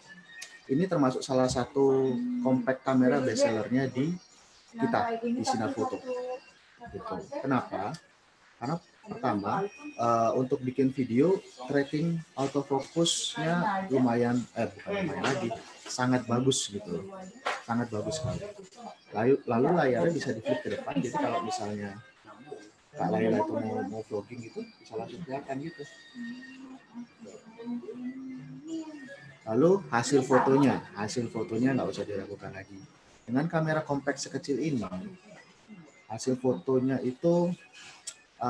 Ini termasuk salah satu compact kamera bestsellernya di kita, di Sinar Foto. Gitu. Kenapa? Karena pertama, untuk bikin video, tracking autofocusnya lumayan, bukan lumayan lagi, sangat bagus gitu. Sangat bagus sekali. Lalu layarnya bisa di-flip ke depan, jadi kalau misalnya Kak Laila itu mau vlogging gitu, bisa langsung kelihatan gitu. Lalu hasil fotonya nggak usah diragukan lagi. Dengan kamera compact sekecil ini, hasil fotonya itu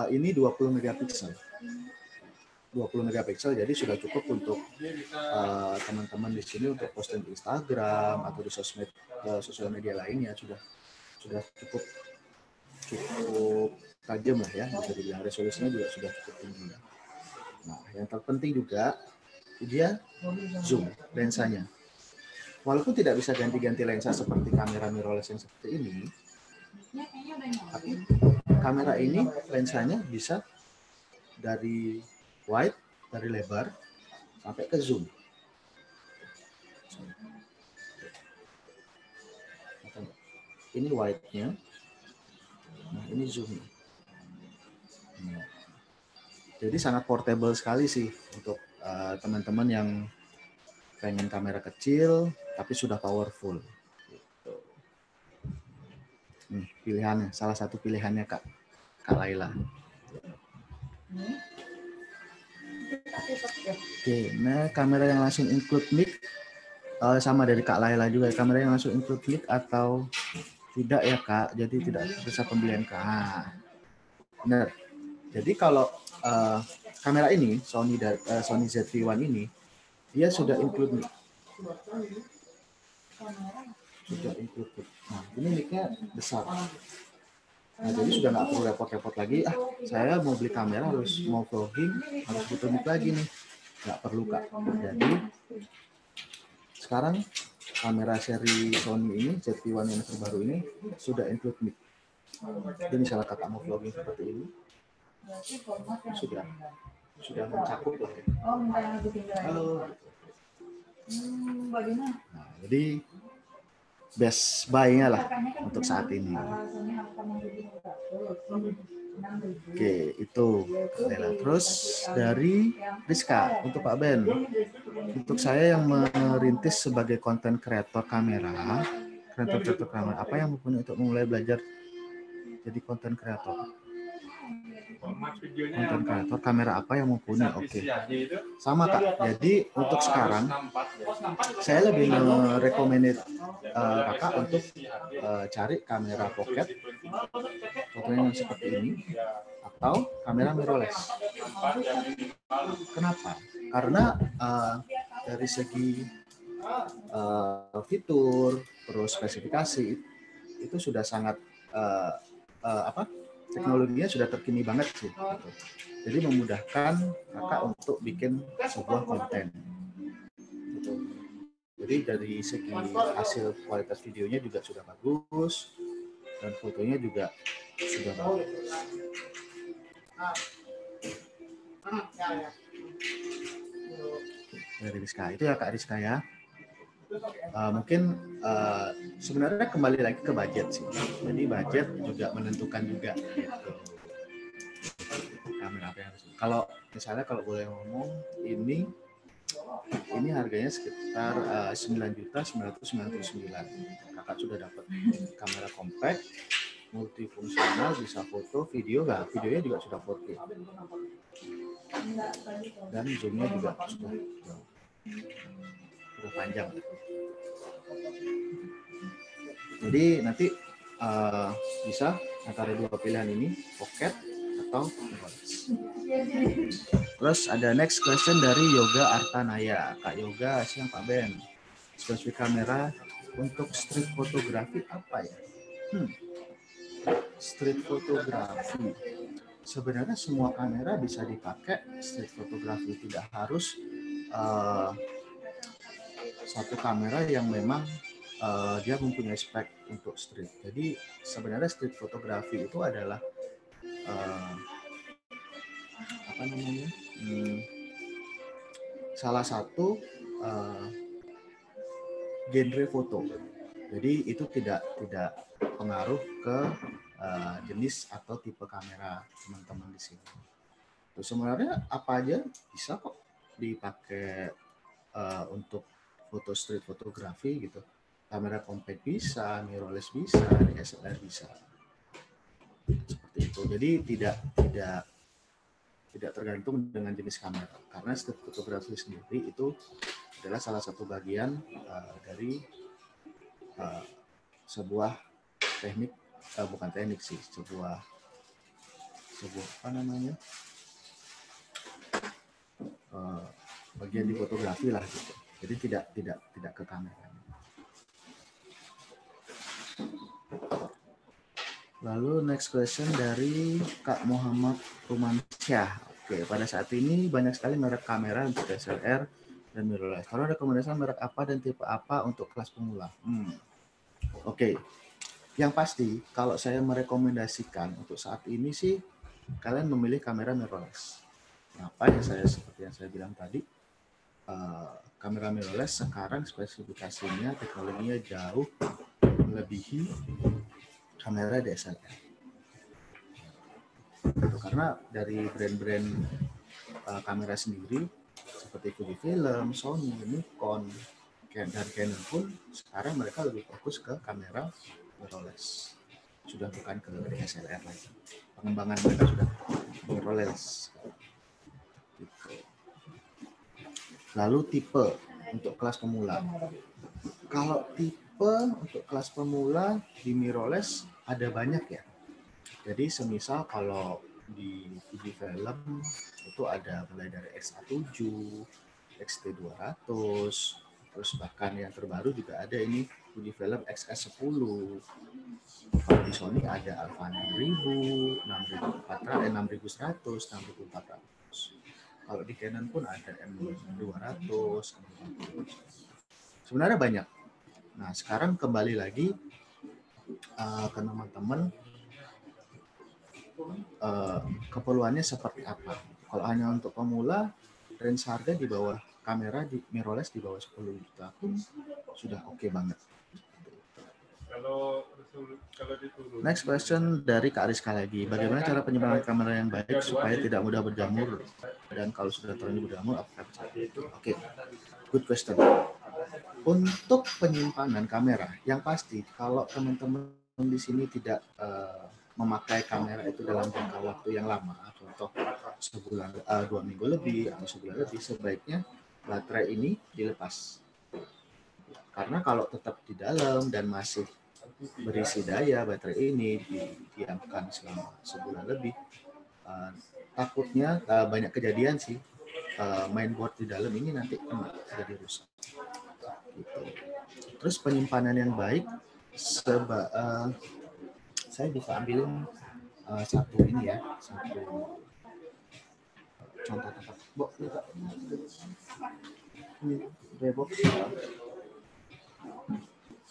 ini 20 megapiksel. 20 megapiksel, jadi sudah cukup untuk teman-teman di sini untuk posting di Instagram atau di sosial media lainnya, sudah cukup tajam lah ya, bisa dibilang resolusinya juga sudah cukup tinggi. Nah, yang terpenting juga dia zoom lensanya. Walaupun tidak bisa ganti-ganti lensa seperti kamera mirrorless yang seperti ini, tapi kamera ini lensanya bisa dari wide, dari lebar sampai ke zoom. Ini wide-nya, nah ini zoom. Nah, jadi sangat portable sekali sih untuk teman-teman yang pengen kamera kecil tapi sudah powerful. Gitu. Nih pilihannya, salah satu pilihannya Kak Laila. Oke, nah kamera yang langsung include mic sama dari Kak Laila juga. Kamera yang langsung include mic atau tidak ya Kak? Jadi tidak bisa pembelian Kak. Benar. Jadi kalau kamera ini Sony ZV-1 ini dia sudah include mic. Sudah include mic. Nah, ini mic-nya besar. Nah, jadi sudah nggak perlu repot-repot lagi. Saya mau beli kamera mau vlogging harus butuh mic lagi nih. Nggak perlu Kak. Jadi sekarang kamera seri Sony ini ZV-1 yang terbaru ini sudah include mic. Jadi misalnya kakak mau vlogging seperti ini, sudah mencakup lah. Halo. Nah, jadi best buy-nya lah untuk saat ini. Oke, itu Lela. Terus dari Rizka untuk Pak Ben. Untuk saya yang merintis sebagai konten kreator kamera, apa yang mempunyai untuk mulai belajar jadi konten kreator? Konten kreator kamera apa yang mumpuni? Oke. Sama Kak. Jadi untuk sekarang saya lebih merekomendasi Kakak untuk cari kamera pocket fotonya yang seperti ini atau kamera mirrorless. Kenapa? Karena dari segi fitur terus spesifikasi itu sudah sangat teknologinya sudah terkini banget sih. Gitu. Jadi memudahkan kakak untuk bikin sebuah konten. Gitu. Jadi dari segi hasil kualitas videonya juga sudah bagus dan fotonya juga sudah bagus. Dari Rizka itu ya Kak Rizka ya. Mungkin sebenarnya kembali lagi ke budget sih. Jadi budget juga menentukan juga. Gitu. Kamera apa yang harus. Kalau misalnya kalau boleh ngomong ini harganya sekitar 9.999. Kakak sudah dapat kamera compact, multifungsional, bisa foto, video nggak? Videonya juga sudah 4K. Dan zoomnya juga sudah panjang. Jadi nanti bisa antara dua pilihan ini, pocket atau mirrorless. Terus ada next question dari Yoga Artanaya. Kak Yoga, siang Pak Ben. Spesifik kamera untuk street fotografi apa ya? Street fotografi. Sebenarnya semua kamera bisa dipakai street fotografi. Tidak harus satu kamera yang memang dia mempunyai spek untuk street. Jadi sebenarnya street fotografi itu adalah salah satu genre foto. Jadi itu tidak pengaruh ke jenis atau tipe kamera teman-teman di sini. Terus sebenarnya apa aja bisa kok dipakai untuk foto street fotografi gitu. Kamera compact bisa, mirrorless bisa, DSLR bisa. Seperti itu. Jadi tidak tergantung dengan jenis kamera. Karena street fotografi sendiri itu adalah salah satu bagian dari sebuah teknik, bukan teknik sih, sebuah apa namanya, bagian di fotografi lah gitu. Jadi tidak ke kamera. Lalu next question dari Kak Muhammad Rumansyah. Oke, pada saat ini banyak sekali merek kamera untuk DSLR dan mirrorless. Kalau ada rekomendasi merek apa dan tipe apa untuk kelas pemula? Oke. Yang pasti kalau saya merekomendasikan untuk saat ini sih kalian memilih kamera mirrorless. Kenapa ya seperti yang saya bilang tadi, kamera mirrorless sekarang spesifikasinya, teknologinya jauh melebihi kamera DSLR. Karena dari brand-brand kamera sendiri seperti Fujifilm, Sony, Nikon, dan Canon pun sekarang mereka lebih fokus ke kamera mirrorless. Sudah bukan ke DSLR lagi. Pengembangan mereka sudah mirrorless. Gitu. Lalu tipe untuk kelas pemula. Kalau tipe untuk kelas pemula di mirrorless ada banyak ya. Jadi semisal kalau di Fujifilm itu ada mulai dari X-A7, X-T200, terus bahkan yang terbaru juga ada ini Fujifilm XS10. Kalau di Sony ada Alpha 6000, 6100, 6400. Kalau di Canon pun ada M200, sebenarnya banyak. Nah, sekarang kembali lagi ke teman-teman, keperluannya seperti apa. Kalau hanya untuk pemula, range harga di bawah kamera di mirrorless di bawah 10 juta pun sudah oke banget. Next question dari Kak Rizka lagi. Bagaimana cara penyimpanan kamera yang baik supaya tidak mudah berjamur? Dan kalau sudah terlanjur berjamur, apakah bisa itu? Oke, good question. Untuk penyimpanan kamera, yang pasti kalau teman-teman di sini tidak memakai kamera itu dalam jangka waktu yang lama, contoh sebulan, 2 minggu lebih atau sebulan lebih, sebaiknya baterai ini dilepas. Karena kalau tetap di dalam dan masih berisi daya, baterai ini didiamkan selama sebulan lebih, takutnya banyak kejadian sih, mainboard di dalam ini nanti jadi rusak. Gitu. Terus penyimpanan yang baik, saya bisa ambilin satu ini ya, satu contoh tempat box ini Rebox.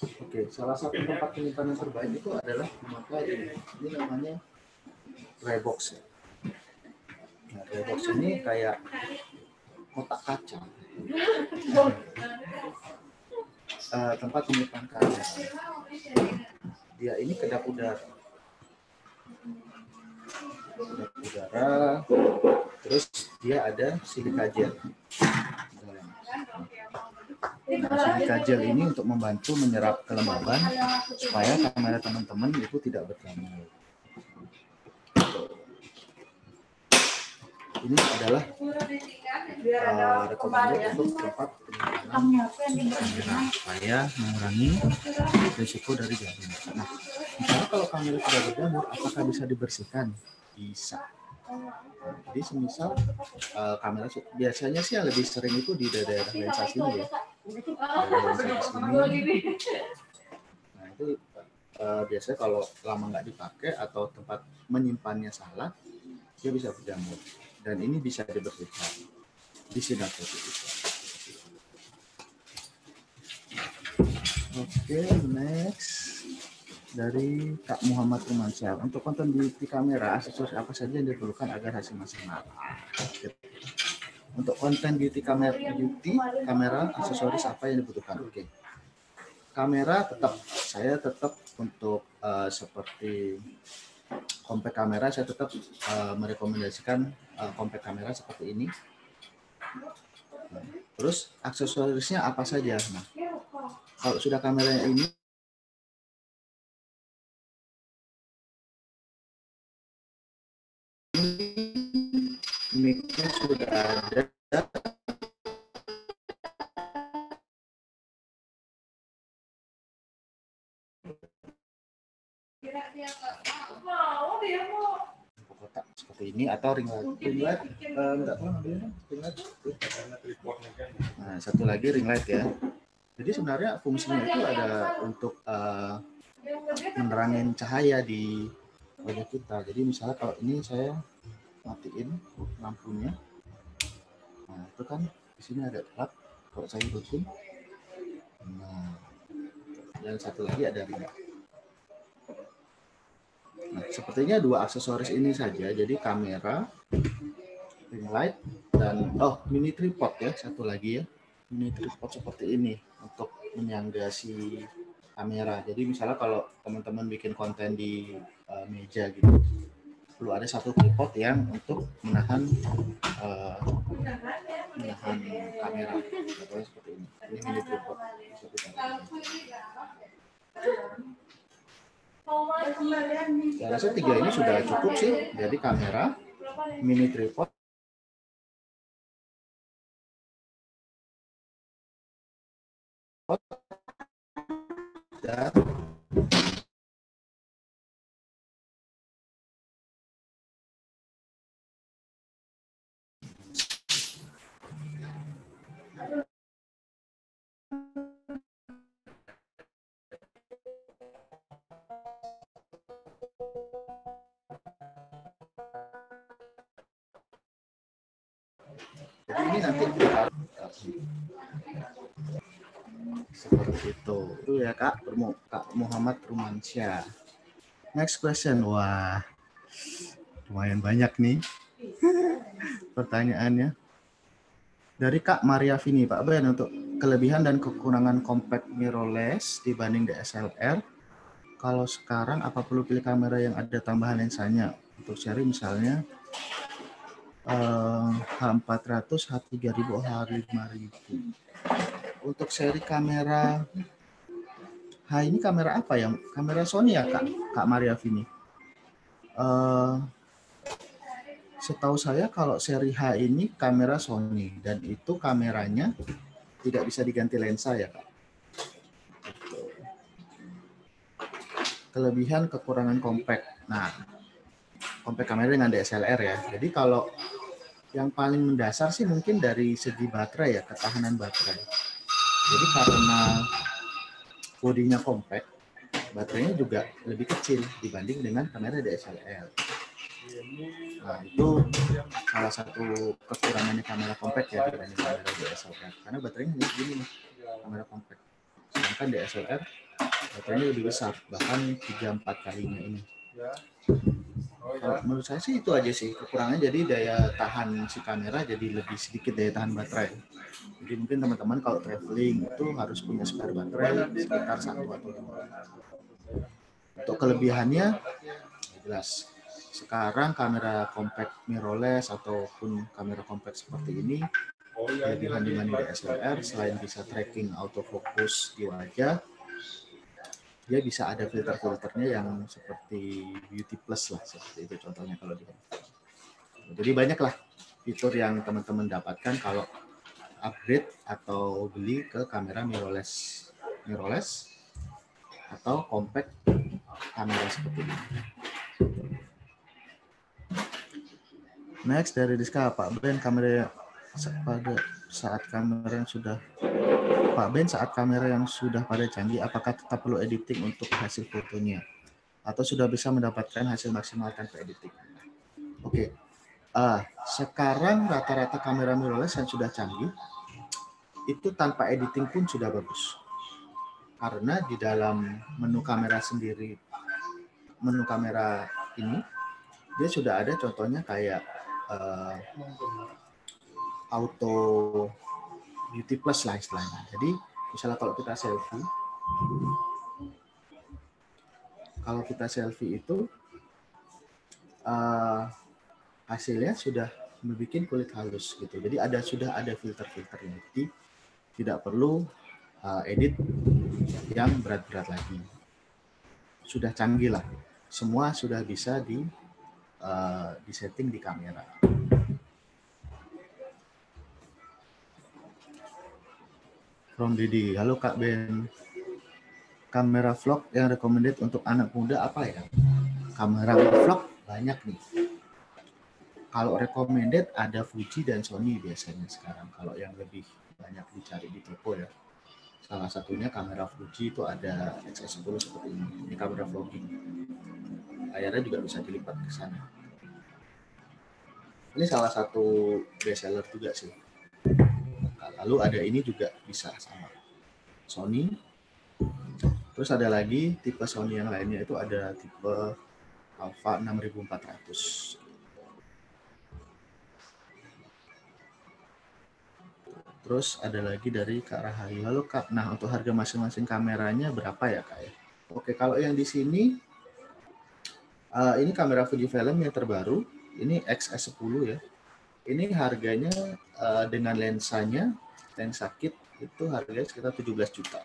Oke, salah satu tempat penyimpanan terbaik itu adalah memakai ini namanya Rebox ya. Nah, Rebox ini kayak kotak kaca. Tempat penyimpanan kamera. Dia ini kedap udara. Terus dia ada silika gel. Nah, silika gel ini untuk membantu menyerap kelembaban supaya kamera teman-teman itu tidak berjamur. Ini adalah rekomendasi untuk tempat penyimpanan supaya mengurangi risiko dari jamur. Nah, misalnya kalau kamera sudah berjamur, apakah bisa dibersihkan? Bisa. Jadi semisal kamera biasanya sih yang lebih sering itu di daerah lensa sini ya. Nah itu biasanya kalau lama nggak dipakai atau tempat menyimpannya salah, dia bisa berjamur. Dan ini bisa dibersihkan di sinar foto kita. Oke, next dari Kak Muhammad Rumansyah. Untuk konten beauty kamera, aksesoris apa saja yang diperlukan agar hasil maksimal? Untuk konten beauty kamera, aksesoris apa yang dibutuhkan? Oke. Kamera saya tetap untuk seperti compact kamera, saya tetap merekomendasikan compact kamera seperti ini. Terus aksesorisnya apa saja? Nah, kalau sudah kameranya ini mic-nya sudah ada. Kotak seperti ini atau ring light. Enggak pernah ambilnya ring light. Nah, satu lagi ring light ya. Jadi sebenarnya fungsinya itu ada untuk menerangin cahaya di wajah kita. Jadi misalnya kalau ini saya matiin lampunya, nah itu kan di sini ada gelap. Kalau saya hidupin, nah dan satu lagi ada ring light. Nah, sepertinya dua aksesoris ini saja. Jadi kamera, ring light, dan mini tripod ya, satu lagi ya, mini tripod seperti ini untuk menyangga si kamera. Jadi misalnya kalau teman-teman bikin konten di meja gitu, perlu ada satu tripod yang untuk menahan kamera. Contohnya seperti ini. Ini mini tripod. Saya rasa 3 ini sudah cukup sih. Jadi kamera, mini tripod, dan jadi ini nanti seperti itu ya Kak Muhammad Rumansyah. Next question. Wah, lumayan banyak nih pertanyaannya. Dari Kak Maria Vini, Pak Ben, untuk kelebihan dan kekurangan compact mirrorless dibanding DSLR. Kalau sekarang apa perlu pilih kamera yang ada tambahan lensanya? Untuk seri misalnya H400, H3000, H5000. Untuk seri kamera ini kamera apa yang? Kamera Sony ya Kak Maria Vini? Setahu saya kalau seri H ini kamera Sony dan itu kameranya tidak bisa diganti lensa ya Kak. Kelebihan kekurangan compact. Nah, compact kamera dengan DSLR ya. Jadi kalau yang paling mendasar sih mungkin dari segi baterai ya, ketahanan baterai. Jadi karena bodinya compact, baterainya juga lebih kecil dibanding dengan kamera DSLR. Nah, itu salah satu kekurangannya kamera compact ya dibanding kamera DSLR. Karena baterainya hanya segini nih, kamera compact. Sedangkan DSLR baterainya lebih besar, bahkan 3-4 kalinya ini. Kalau menurut saya sih itu aja sih kekurangannya, jadi daya tahan si kamera jadi lebih sedikit daya tahan baterai. Jadi mungkin teman-teman kalau traveling itu harus punya spare baterai sekitar 1 atau 2. Untuk kelebihannya jelas. Sekarang kamera compact mirrorless ataupun kamera compact seperti ini kelebihan dibanding DSLR selain bisa tracking autofocus di wajah, dia bisa ada filter-filternya yang seperti Beauty Plus lah, seperti itu contohnya kalau di handphone. Jadi banyaklah fitur yang teman-teman dapatkan kalau upgrade atau beli ke kamera mirrorless atau compact kamera seperti ini. Next dari Rizka, Pak Ben, kamera pada saat kamera yang sudah pada canggih, apakah tetap perlu editing untuk hasil fotonya atau sudah bisa mendapatkan hasil maksimal tanpa editing? Oke. Sekarang rata-rata kamera mirrorless yang sudah canggih itu tanpa editing pun sudah bagus. Karena di dalam menu kamera sendiri, menu kamera ini dia sudah ada contohnya kayak auto Beauty Plus lah istilahnya. Jadi misalnya kalau kita selfie itu hasilnya sudah membuat kulit halus gitu. Jadi sudah ada filter-filternya. Jadi tidak perlu edit yang berat-berat lagi. Sudah canggih lah. Semua sudah bisa di setting di kamera. From Didi, halo Kak Ben. Kamera vlog yang recommended untuk anak muda apa ya? Kamera vlog banyak nih. Kalau recommended ada Fuji dan Sony biasanya sekarang. Kalau yang lebih banyak dicari di toko ya. Salah satunya kamera Fuji itu ada XS10 seperti ini. Ini kamera vlogging. Layarnya juga bisa dilipat ke sana. Ini salah satu bestseller juga sih. Lalu ada ini juga bisa sama Sony. Terus ada lagi tipe Sony yang lainnya itu ada tipe Alpha 6400. Terus ada lagi dari Kak Rahayu. Halo Kak, nah untuk harga masing-masing kameranya berapa ya Kak ya? Oke, kalau yang di sini ini kamera Fujifilm yang terbaru. Ini XS10 ya. Ini harganya dengan lensanya, lensa kit itu harganya sekitar 17 juta.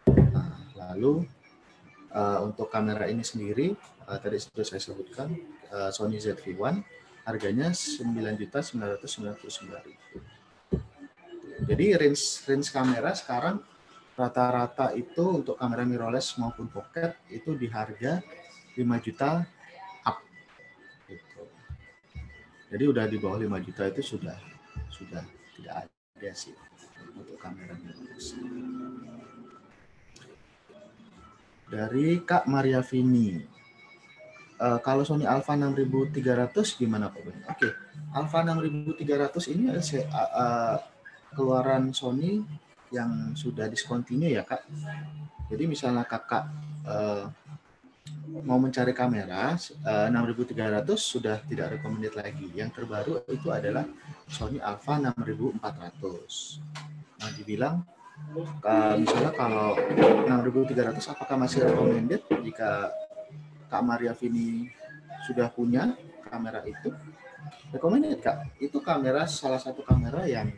Nah, lalu untuk kamera ini sendiri tadi sudah saya sebutkan Sony ZV-1 harganya 9.999.000. Jadi range kamera sekarang rata-rata itu untuk kamera mirrorless maupun pocket itu di harga 5 juta up. Gitu. Jadi udah di bawah 5 juta itu sudah tidak ada sih untuk kamera mirrorless. Dari Kak Maria Vini. Kalau Sony Alpha 6300 gimana Pak Ben? Oke, Alpha 6300 ini keluaran Sony yang sudah discontinue ya Kak. Jadi misalnya Kakak mau mencari kamera 6300 sudah tidak recommended lagi. Yang terbaru itu adalah Sony Alpha 6400. Nah, dibilang misalnya kalau 6300 apakah masih recommended jika Kak Maria Vini sudah punya kamera itu? Recommended Kak. Itu kamera salah satu kamera yang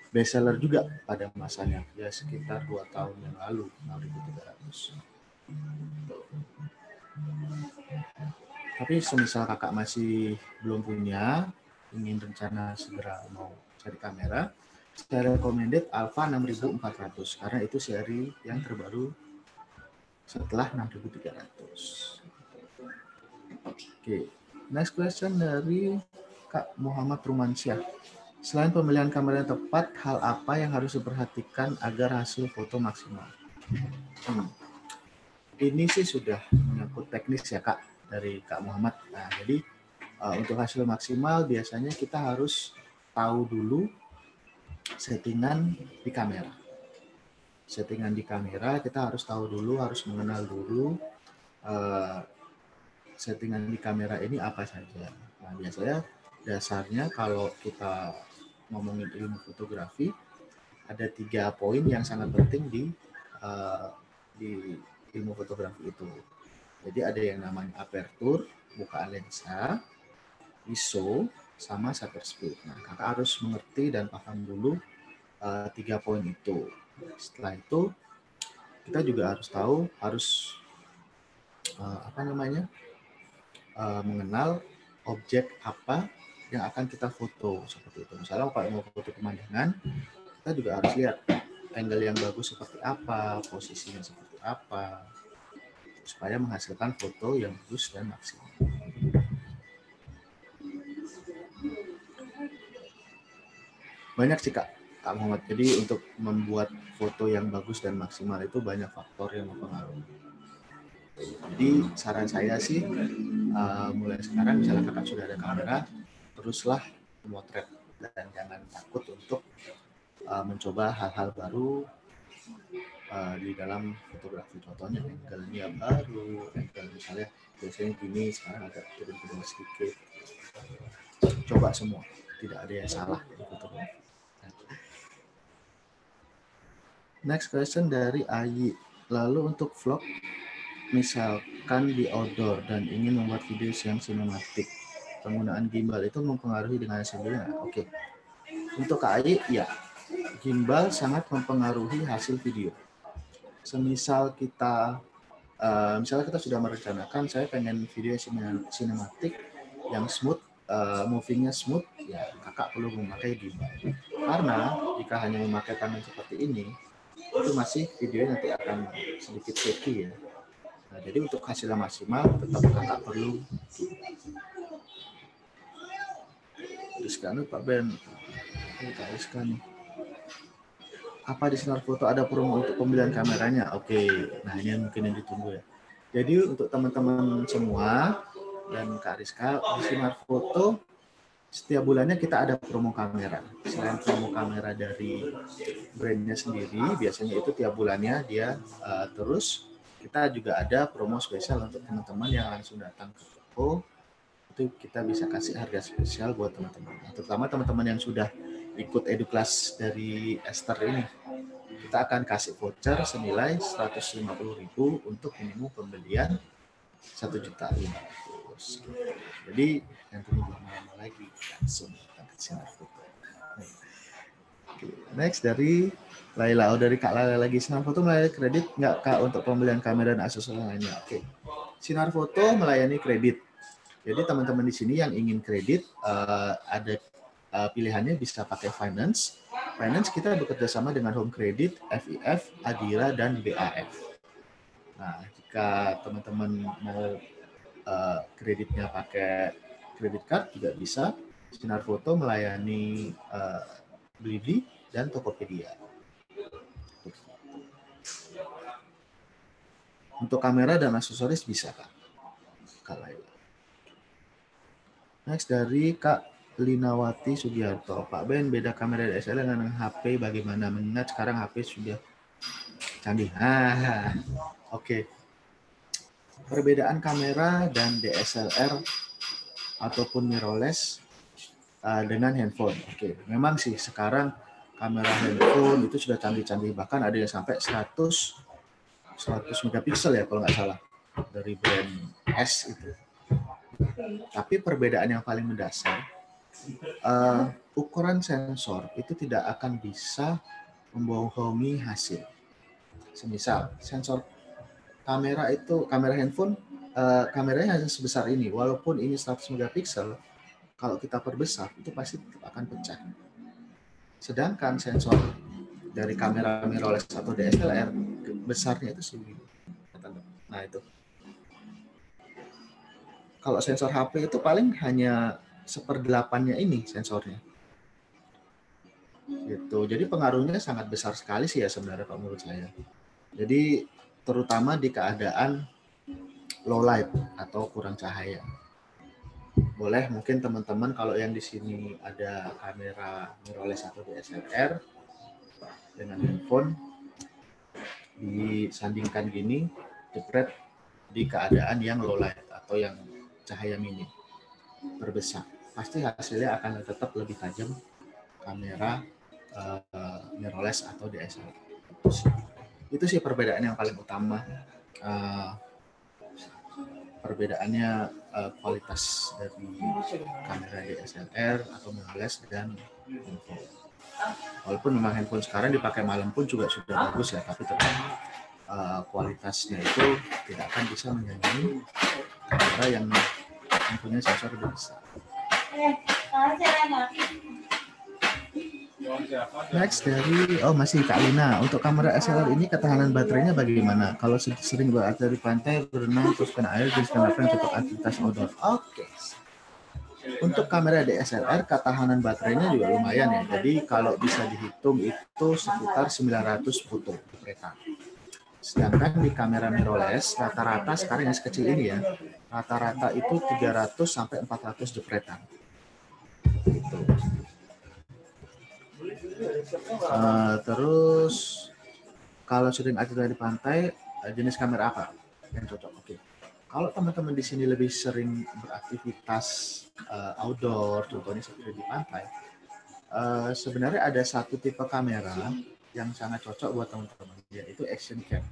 best seller juga pada masanya, ya sekitar 2 tahun yang lalu, 6300. Tapi semisal Kakak masih belum punya, ingin rencana segera mau cari kamera, saya recommended Alpha 6400 karena itu seri yang terbaru setelah 6300. Oke, next question dari Kak Muhammad Rumansyah. Selain pemilihan kamera yang tepat, hal apa yang harus diperhatikan agar hasil foto maksimal? Ini sih sudah menyangkut teknis ya Kak dari Kak Muhammad. Nah, jadi untuk hasil maksimal biasanya kita harus tahu dulu settingan di kamera. Settingan di kamera kita harus tahu dulu, harus mengenal dulu settingan di kamera ini apa saja. Nah, biasanya dasarnya kalau kita ngomongin ilmu fotografi, ada 3 poin yang sangat penting di ilmu fotografi itu. Jadi ada yang namanya aperture, bukaan lensa, ISO, sama shutter speed. Nah, Kakak harus mengerti dan paham dulu 3 poin itu. Setelah itu, kita juga harus tahu, mengenal objek apa yang akan kita foto seperti itu. Misalnya kalau mau foto pemandangan, kita juga harus lihat angle yang bagus seperti apa, posisinya seperti apa, supaya menghasilkan foto yang bagus dan maksimal. Banyak sih Kak Muhammad. Jadi untuk membuat foto yang bagus dan maksimal itu banyak faktor yang mempengaruhi. Jadi saran saya sih mulai sekarang misalnya Kakak sudah ada kamera, teruslah memotret dan jangan takut untuk mencoba hal-hal baru di dalam fotografi. Contohnya angle-nya baru, angle misalnya biasanya gini, sekarang agak turun ke bawah sedikit. Coba semua, tidak ada yang salah di fotografi. Next question dari Ayi. Lalu untuk vlog, misalkan di outdoor dan ingin membuat video yang sinematik, penggunaan gimbal itu mempengaruhi dengan hasilnya? Oke. Untuk Kak Ayi, ya, gimbal sangat mempengaruhi hasil video. Semisal misalnya kita sudah merencanakan, saya pengen video sinematik yang smooth, movingnya smooth, ya Kakak perlu memakai gimbal. Karena jika hanya memakai tangan seperti ini, itu masih videonya nanti akan sedikit shaky ya. Nah, jadi untuk hasilnya maksimal tetap Kakak perlu. Rizkan Pak Ben, Kak Rizkan. Apa di Sinar Foto ada promo untuk pembelian kameranya? Oke, nah ini mungkin yang ditunggu ya. Jadi untuk teman-teman semua dan Kak Rizka, di Sinar Foto setiap bulannya kita ada promo kamera. Selain promo kamera dari brandnya sendiri, biasanya itu tiap bulannya dia terus. Kita juga ada promo spesial untuk teman-teman yang langsung datang ke toko. Itu kita bisa kasih harga spesial buat teman-teman. Terutama teman-teman yang sudah ikut eduklas dari Esther ini. Kita akan kasih voucher senilai 150.000 untuk minimum pembelian 1.500.000. Jadi yang tunggu belum lama lagi langsung datang ke Sinar Foto. Next dari Laila, dari Kak Laila lagi, Sinar Foto melayani kredit nggak Kak untuk pembelian kamera dan aksesoris lainnya? Oke, Sinar Foto melayani kredit. Jadi teman-teman di sini yang ingin kredit ada pilihannya bisa pakai finance finance kita bekerja sama dengan Home Credit, FIF, Adira, dan BAF. Nah, jika teman-teman mau kreditnya pakai credit card juga bisa. Sinar Foto melayani Blibli dan Tokopedia. Untuk kamera dan aksesoris bisa, Kak. Kak Laila. Next dari Kak Linawati Sugiarto. Pak Ben, beda kamera DSLR dengan HP bagaimana? Mengingat sekarang HP sudah canggih. Oke. Perbedaan kamera dan DSLR ataupun mirrorless dengan handphone. Oke, memang sih sekarang kamera handphone itu sudah canggih-canggih, bahkan ada yang sampai 100 megapiksel ya kalau nggak salah, dari brand S itu. Tapi perbedaan yang paling mendasar, ukuran sensor itu tidak akan bisa membohongi hasil. Semisal sensor kamera handphone, kameranya hanya sebesar ini, walaupun ini 100 megapiksel, kalau kita perbesar itu pasti akan pecah. Sedangkan sensor dari kamera mirrorless atau DSLR besarnya itu segini. Nah itu. Kalau sensor HP itu paling hanya 1/8-nya ini sensornya. Gitu. Jadi pengaruhnya sangat besar sekali sih ya sebenarnya Pak menurut saya. Jadi terutama di keadaan low light atau kurang cahaya. Boleh mungkin teman-teman kalau yang di sini ada kamera mirrorless atau DSLR dengan handphone disandingkan gini, jepret di keadaan yang low light atau yang cahaya minim berbesar, pasti hasilnya akan tetap lebih tajam kamera mirrorless atau DSLR. Itu sih perbedaan yang paling utama. Perbedaannya kualitas dari kamera DSLR atau mirrorless dan handphone. Walaupun memang handphone sekarang dipakai malam pun juga sudah bagus ya, tapi tetap kualitasnya itu tidak akan bisa menyanyi kamera yang mempunyai sensor lebih besar. Next dari masih Kak Lina, untuk kamera SLR ini ketahanan baterainya bagaimana? Kalau sering berada di pantai, berenang, terus kena air, terus kena apa yang untuk aktivitas outdoor? Oke. Untuk kamera DSLR ketahanan baterainya juga lumayan ya. Jadi kalau bisa dihitung itu sekitar 900 foto jepretan. Sedangkan di kamera mirrorless rata-rata sekarang yang sekecil ini ya, rata-rata itu 300 sampai 400 jepretan. Gitu. Terus kalau sering aktivitas di pantai, jenis kamera apa yang cocok? Oke. Kalau teman-teman di sini lebih sering beraktivitas outdoor, contohnya seperti di pantai, sebenarnya ada satu tipe kamera yang sangat cocok buat teman-teman, yaitu action cam.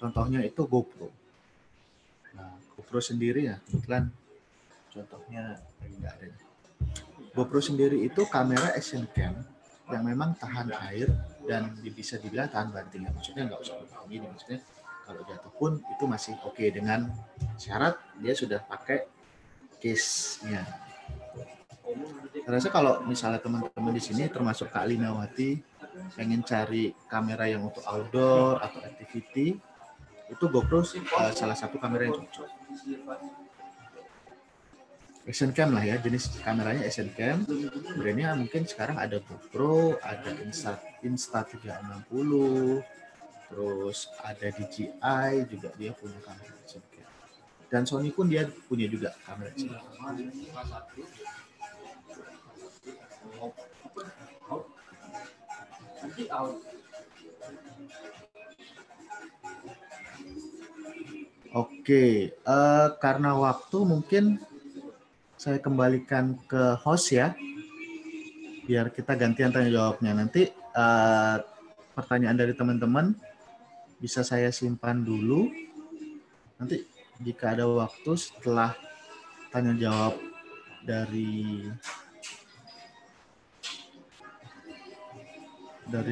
Contohnya itu GoPro. Nah, GoPro sendiri ya, kebetulan contohnya lagi nggak ada. GoPro sendiri itu kamera action cam yang memang tahan air dan bisa dibilang tahan banting. Maksudnya nggak usah begini, maksudnya kalau jatuh pun itu masih oke dengan syarat dia sudah pakai case-nya. Saya rasa kalau misalnya teman-teman di sini termasuk Kak Linawati pengen cari kamera yang untuk outdoor atau activity, itu GoPro salah satu kamera yang cocok. Action cam lah ya, jenis kameranya action cam. Brandnya mungkin sekarang ada GoPro, ada Insta360, terus ada DJI juga dia punya kamera action cam. Dan Sony pun dia punya juga kamera action cam. Oke, karena waktu mungkin saya kembalikan ke host ya, biar kita gantian tanya jawabnya. Nanti pertanyaan dari teman-teman bisa saya simpan dulu. Nanti jika ada waktu setelah tanya jawab dari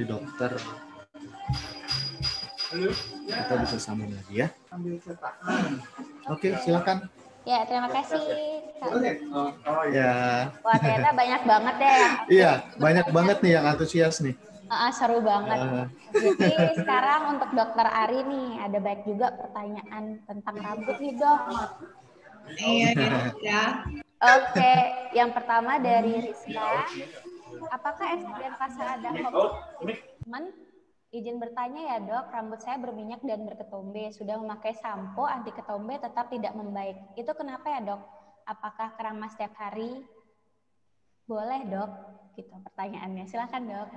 dokter, kita bisa sambung lagi ya. Oke, silakan. Ya, terima kasih. Oh ya. Wah, ternyata banyak banget ya yang Iya, banyak banget nih yang antusias nih. seru banget. Jadi sekarang untuk Dokter Ari nih, ada baik juga pertanyaan tentang rambut nih, Dok. Iya, ya. Oke, yang pertama dari Rizka. Apakah Ester dan Pasar ada komitmen? Izin bertanya ya, Dok, rambut saya berminyak dan berketombe. Sudah memakai sampo anti ketombe tetap tidak membaik. Itu kenapa ya, Dok? Apakah keramas setiap hari? Boleh, Dok. Gitu pertanyaannya. Silakan, Dok.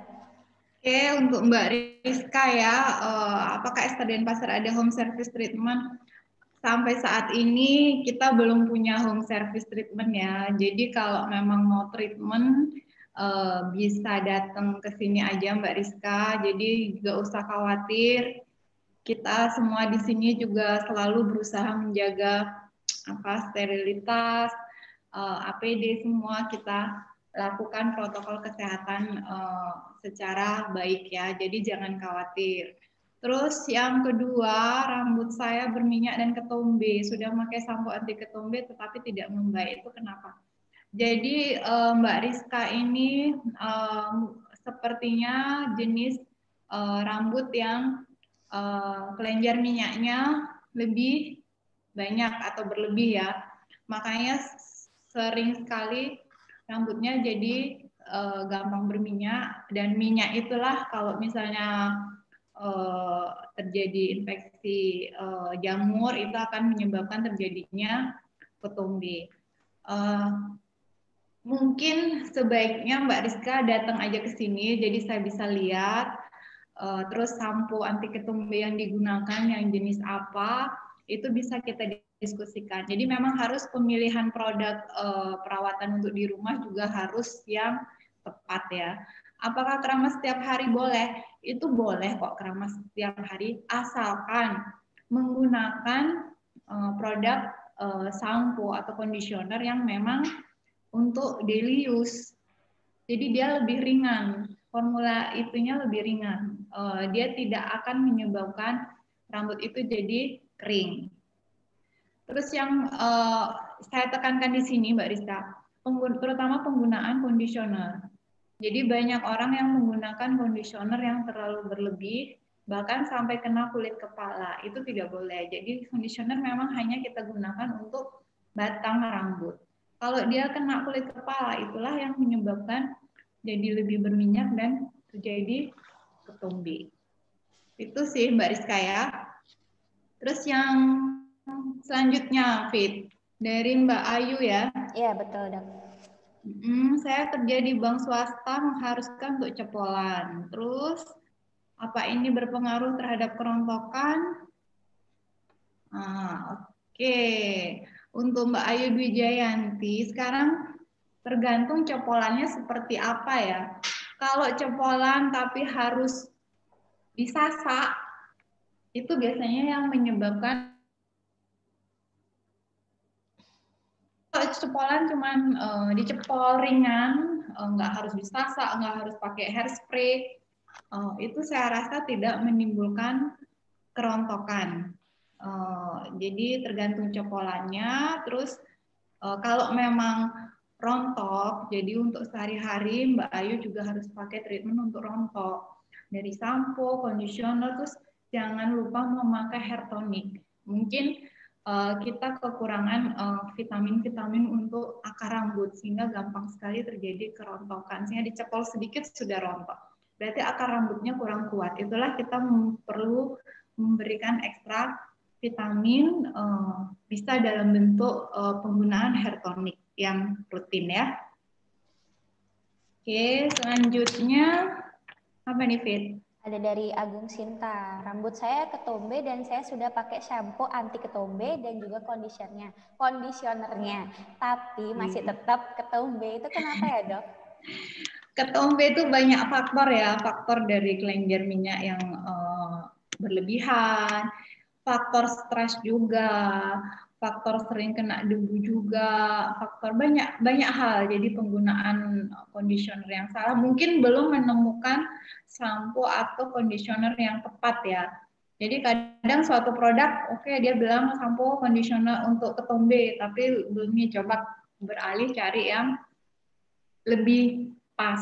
Oke, untuk Mbak Rizka ya, apakah Ester dan Pasar ada home service treatment? Sampai saat ini kita belum punya home service treatment ya. Jadi kalau memang mau treatment bisa datang ke sini aja Mbak Rizka. Jadi nggak usah khawatir. Kita semua di sini juga selalu berusaha menjaga sterilitas, APD semua kita lakukan protokol kesehatan secara baik ya. Jadi jangan khawatir. Terus yang kedua, rambut saya berminyak dan ketombe. Sudah memakai sampo anti ketombe tetapi tidak membaik. Itu kenapa? Jadi Mbak Rizka ini sepertinya jenis rambut yang kelenjar minyaknya lebih banyak atau berlebih ya. Makanya sering sekali rambutnya jadi gampang berminyak, dan minyak itulah kalau misalnya terjadi infeksi jamur itu akan menyebabkan terjadinya ketombe. Mungkin sebaiknya Mbak Rizka datang aja ke sini, jadi saya bisa lihat terus sampo anti ketombe yang digunakan yang jenis apa, itu bisa kita diskusikan. Jadi memang harus pemilihan produk perawatan untuk di rumah juga harus yang tepat ya. Apakah keramas setiap hari boleh? Itu boleh kok keramas setiap hari, asalkan menggunakan produk sampo atau conditioner yang memang untuk daily use. Jadi dia lebih ringan, formula itunya lebih ringan. Dia tidak akan menyebabkan rambut itu jadi kering. Terus yang saya tekankan di sini Mbak Rizka, terutama penggunaan conditioner. Jadi banyak orang yang menggunakan conditioner yang terlalu berlebih, bahkan sampai kena kulit kepala. Itu tidak boleh. Jadi conditioner memang hanya kita gunakan untuk batang rambut. Kalau dia kena kulit kepala, itulah yang menyebabkan jadi lebih berminyak dan terjadi ketombe. Itu sih Mbak Rizka ya. Terus yang selanjutnya, Fit, dari Mbak Ayu ya. Iya, betul, Dok. Saya kerja di bank swasta mengharuskan untuk cepolan. Terus apa ini berpengaruh terhadap kerontokan? Oke. Untuk Mbak Ayu Dwi Jayanti, sekarang tergantung cepolannya seperti apa ya. Kalau cepolan tapi harus disasak, itu biasanya yang menyebabkan. Kalau cepolan cuman dicepol ringan, nggak harus disasak, nggak harus pakai hairspray, itu saya rasa tidak menimbulkan kerontokan. Jadi tergantung cepolannya. Terus kalau memang rontok, jadi untuk sehari-hari Mbak Ayu juga harus pakai treatment untuk rontok. Dari sampo, conditioner, terus jangan lupa memakai hair tonic. Mungkin kita kekurangan vitamin-vitamin untuk akar rambut, sehingga gampang sekali terjadi kerontokan. Sehingga dicepol sedikit sudah rontok. Berarti akar rambutnya kurang kuat. Itulah kita perlu memberikan ekstra vitamin, bisa dalam bentuk penggunaan hair tonic yang rutin ya. Oke, selanjutnya apa nih, Fit? Ada dari Agung Sinta. Rambut saya ketombe dan saya sudah pakai shampoo anti ketombe dan juga kondisionernya. Tapi masih tetap ketombe. Itu kenapa ya, Dok? Ketombe itu banyak faktor ya. Faktor dari kelenjar minyak yang berlebihan, faktor stres juga, faktor sering kena debu juga, faktor banyak hal. Jadi penggunaan conditioner yang salah, mungkin belum menemukan sampo atau conditioner yang tepat ya. Jadi kadang suatu produk, oke, dia bilang sampo conditioner untuk ketombe, tapi belum coba beralih cari yang lebih pas.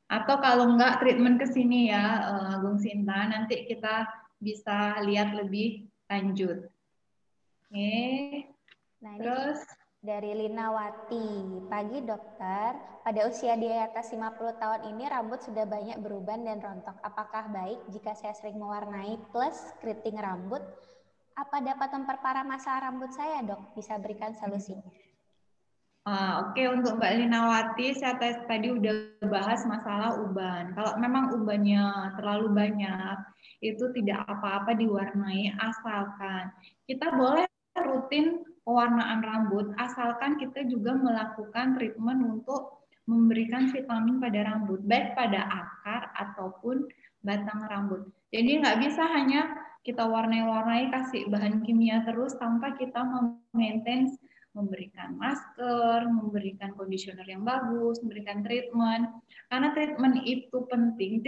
Atau kalau enggak treatment ke sini ya, Agung Sinta, nanti kita bisa lihat lebih lanjut. Oke. Nah, ini Terus dari Linawati. Pagi dokter, pada usia di atas 50 tahun ini rambut sudah banyak beruban dan rontok. Apakah baik jika saya sering mewarnai plus keriting rambut? Apa dapat memperparah masalah rambut saya, Dok? Bisa berikan solusinya. Oke, untuk Mbak Linawati, saya tadi udah bahas masalah uban. Kalau memang ubannya terlalu banyak, itu tidak apa-apa diwarnai, asalkan kita boleh rutin pewarnaan rambut, asalkan kita juga melakukan treatment untuk memberikan vitamin pada rambut, baik pada akar ataupun batang rambut. Jadi nggak bisa hanya kita warnai-warnai, kasih bahan kimia terus tanpa kita memaintain, memberikan masker, memberikan conditioner yang bagus, memberikan treatment. Karena treatment itu penting.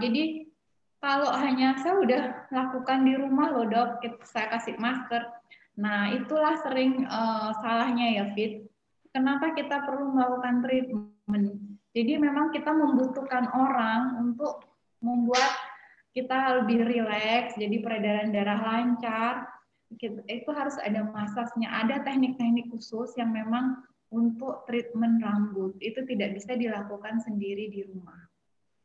Jadi kalau hanya saya udah lakukan di rumah loh dok, saya kasih masker. Nah itulah sering salahnya ya Fit. Kenapa kita perlu melakukan treatment? Jadi memang kita membutuhkan orang untuk membuat kita lebih rileks, jadi peredaran darah lancar. Itu harus ada masasnya, ada teknik-teknik khusus yang memang untuk treatment rambut. Itu tidak bisa dilakukan sendiri di rumah.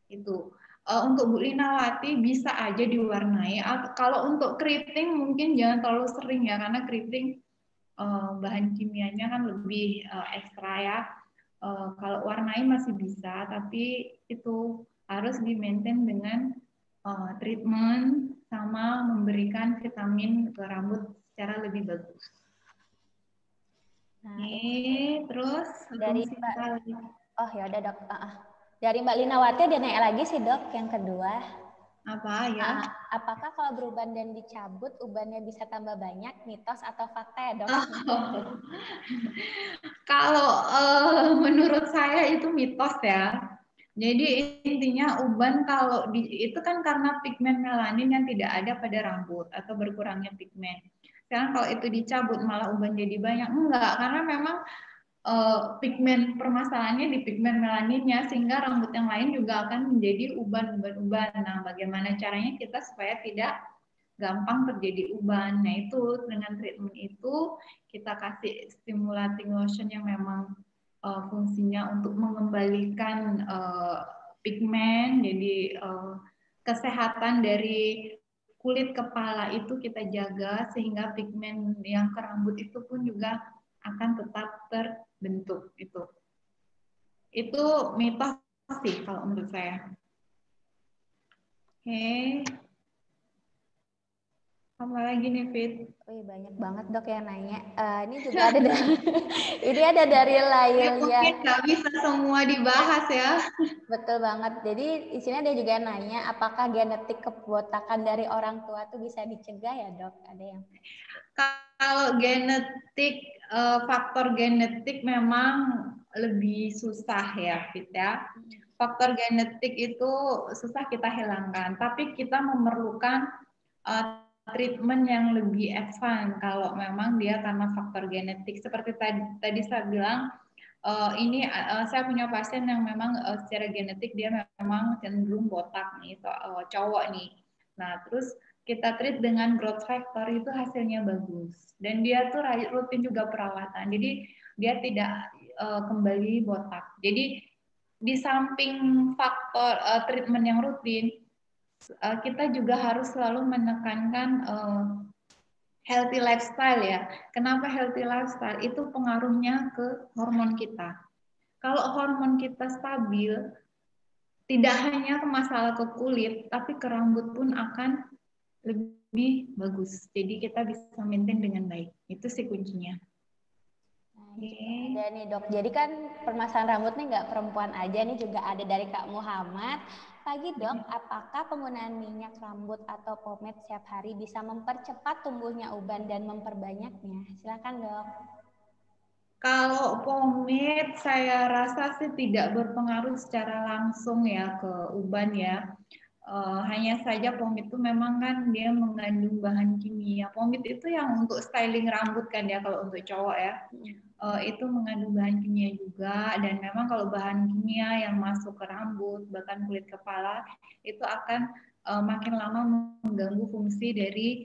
Itu. Untuk Bu Linawati bisa aja diwarnai. Kalau untuk keriting mungkin jangan terlalu sering ya, karena keriting bahan kimianya kan lebih ekstra ya. Kalau warnai masih bisa, tapi itu harus di-maintain dengan treatment sama memberikan vitamin ke rambut secara lebih bagus. Nah, terus dari Mbak, oh ya udah dok. Dari Mbak Linawati ada nanya lagi sih dok, yang kedua. Apa ya? Apakah kalau beruban dan dicabut, ubannya bisa tambah banyak, mitos atau fakta ya dok? Kalau menurut saya itu mitos ya. Jadi intinya uban kalau itu kan karena pigmen melanin yang tidak ada pada rambut atau berkurangnya pigmen. Sekarang kalau itu dicabut malah uban jadi banyak, enggak, karena memang pigmen permasalahannya di pigmen melaninnya, sehingga rambut yang lain juga akan menjadi uban-uban. Nah, bagaimana caranya kita supaya tidak gampang terjadi uban? Nah, itu dengan treatment itu kita kasih stimulating lotion yang memang fungsinya untuk mengembalikan pigmen, jadi kesehatan dari kulit kepala itu kita jaga sehingga pigmen yang ke rambut itu pun juga akan tetap terbentuk. Itu mitos sih kalau menurut saya. Oke. Apa lagi nih Fit? Wih, banyak banget dok yang nanya. Ini juga ada dari ini ada dari Lail ya. Mungkin nggak bisa semua dibahas ya. Betul banget. Jadi di sini ada juga yang nanya, apakah genetik kebotakan dari orang tua tuh bisa dicegah ya dok? Ada yang. Kalau genetik, faktor genetik memang lebih susah ya Fit ya. Faktor genetik itu susah kita hilangkan, tapi kita memerlukan treatment yang lebih advance kalau memang dia karena faktor genetik. Seperti tadi saya bilang, ini saya punya pasien yang memang secara genetik dia memang cenderung botak nih, cowok nih. Nah, terus kita treat dengan growth factor itu hasilnya bagus. Dan dia tuh rutin juga perawatan. Jadi dia tidak kembali botak. Jadi di samping faktor treatment yang rutin, kita juga harus selalu menekankan healthy lifestyle ya. Kenapa healthy lifestyle? Itu pengaruhnya ke hormon kita. Kalau hormon kita stabil, tidak hanya masalah ke kulit, tapi ke rambut pun akan lebih bagus. Jadi kita bisa maintain dengan baik. Itu sih kuncinya. Ada nih dok, jadi kan permasalahan rambut nih nggak perempuan aja, nih juga ada dari Kak Muhammad. Pagi dok, apakah penggunaan minyak rambut atau pomade setiap hari bisa mempercepat tumbuhnya uban dan memperbanyaknya? Silakan dok. Kalau pomade saya rasa sih tidak berpengaruh secara langsung ya ke uban ya. Hanya saja pomade itu memang kan dia mengandung bahan kimia. Pomade itu yang untuk styling rambut kan ya, kalau untuk cowok ya. Itu mengandung bahan kimia juga, dan memang kalau bahan kimia yang masuk ke rambut bahkan kulit kepala itu akan makin lama mengganggu fungsi dari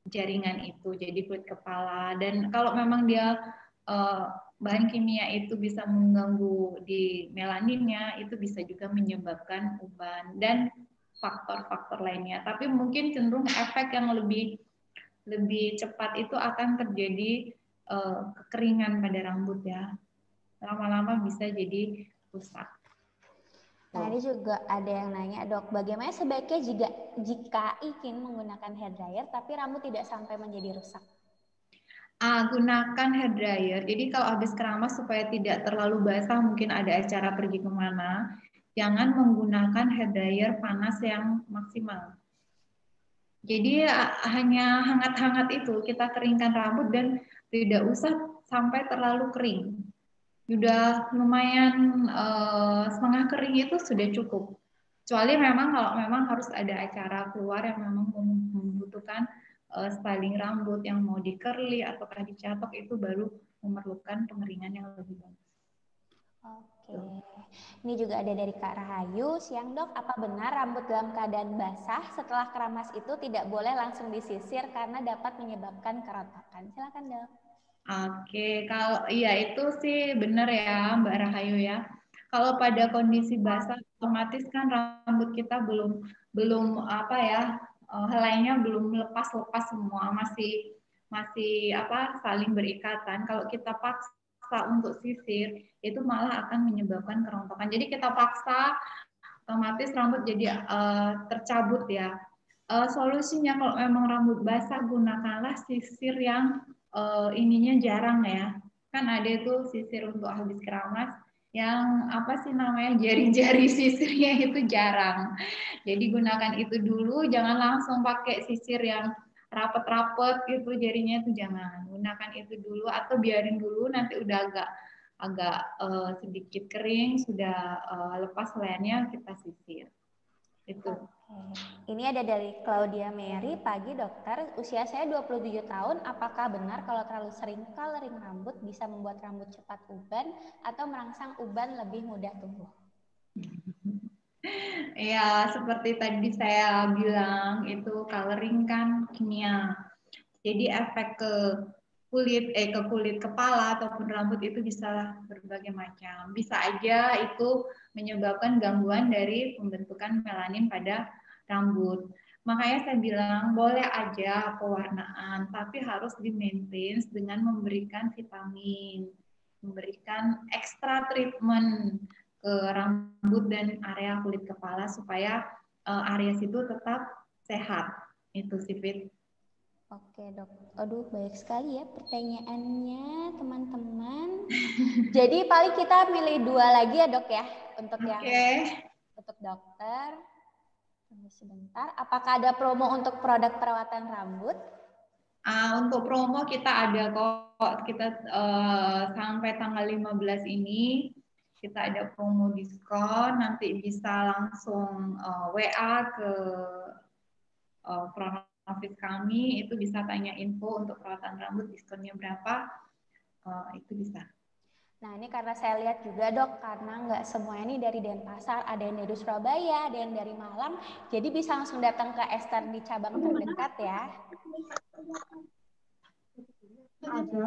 jaringan itu, jadi kulit kepala. Dan kalau memang dia bahan kimia itu bisa mengganggu di melaninnya, itu bisa juga menyebabkan uban dan faktor-faktor lainnya. Tapi mungkin cenderung efek yang lebih cepat itu akan terjadi kekeringan pada rambut ya. Lama-lama bisa jadi rusak. Tadi juga ada yang nanya, Dok, bagaimana sebaiknya jika ingin menggunakan hair dryer tapi rambut tidak sampai menjadi rusak? Gunakan hair dryer. Jadi kalau habis keramas supaya tidak terlalu basah, mungkin ada acara pergi kemana, jangan menggunakan hair dryer panas yang maksimal. Jadi hanya hangat-hangat itu kita keringkan rambut dan tidak usah sampai terlalu kering. Sudah lumayan setengah kering itu sudah cukup. Kecuali memang kalau memang harus ada acara keluar yang memang membutuhkan styling rambut yang mau di curly ataukah dicatok, itu baru memerlukan pengeringan yang lebih bagus. Oke, ini juga ada dari Kak Rahayu. Siang, Dok, apa benar rambut dalam keadaan basah setelah keramas itu tidak boleh langsung disisir karena dapat menyebabkan kerontokan? Silakan, Dok. Oke, kalau iya itu sih benar ya Mbak Rahayu ya. Kalau pada kondisi basah otomatis kan rambut kita belum apa ya, helainya belum lepas semua, masih apa, saling berikatan. Kalau kita paksa untuk sisir itu malah akan menyebabkan kerontokan. Jadi kita paksa otomatis rambut jadi tercabut ya. Solusinya kalau memang rambut basah, gunakanlah sisir yang ininya jarang ya. Kan ada itu sisir untuk habis keramas yang apa sih namanya, jari-jari sisirnya itu jarang. Jadi gunakan itu dulu, jangan langsung pakai sisir yang rapet-rapet gitu jarinya, itu jangan. Gunakan itu dulu atau biarin dulu, nanti udah agak sedikit kering, sudah lepas helainya, kita sisir. Itu. Ini ada dari Claudia Mary. Pagi, Dokter. Usia saya 27 tahun. Apakah benar kalau terlalu sering coloring rambut bisa membuat rambut cepat uban atau merangsang uban lebih mudah tumbuh? Ya, seperti tadi saya bilang, itu coloring kan kimia. Jadi efek ke kulit kepala ataupun rambut itu bisa berbagai macam. Bisa aja itu menyebabkan gangguan dari pembentukan melanin pada rambut. Makanya saya bilang boleh aja pewarnaan, tapi harus di-maintain dengan memberikan vitamin, memberikan extra treatment ke rambut dan area kulit kepala supaya area situ tetap sehat. Itu sih, Fit. Oke, Dok. Aduh, banyak sekali ya pertanyaannya, teman-teman. Jadi paling kita milih 2 lagi ya, Dok ya, untuk yang untuk dokter. Tunggu sebentar. Apakah ada promo untuk produk perawatan rambut? Untuk promo kita ada kok. Kita sampai tanggal 15 ini kita ada promo diskon. Nanti bisa langsung WA ke front office kami, itu bisa tanya info untuk perawatan rambut diskonnya berapa, itu bisa. Nah, ini karena saya lihat juga, Dok, karena nggak semuanya ini dari Denpasar, ada yang dari Surabaya, ada yang dari Malang, jadi bisa langsung datang ke Esther di cabang terdekat ya. Oke,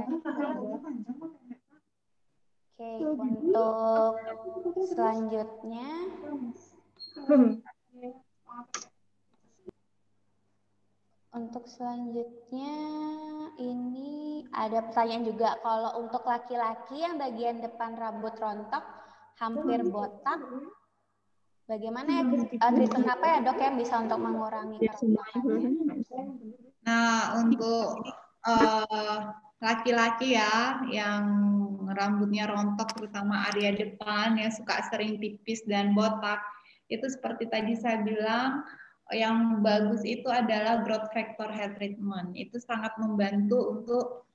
untuk selanjutnya ini ada pertanyaan juga, kalau untuk laki-laki yang bagian depan rambut rontok hampir botak, bagaimana ya treatment apa ya, Dok, yang bisa untuk mengurangi kerontokannya? Nah, untuk laki-laki ya yang rambutnya rontok, terutama area depan yang suka sering tipis dan botak, itu seperti tadi saya bilang, yang bagus itu adalah growth factor hair treatment. Itu sangat membantu untuk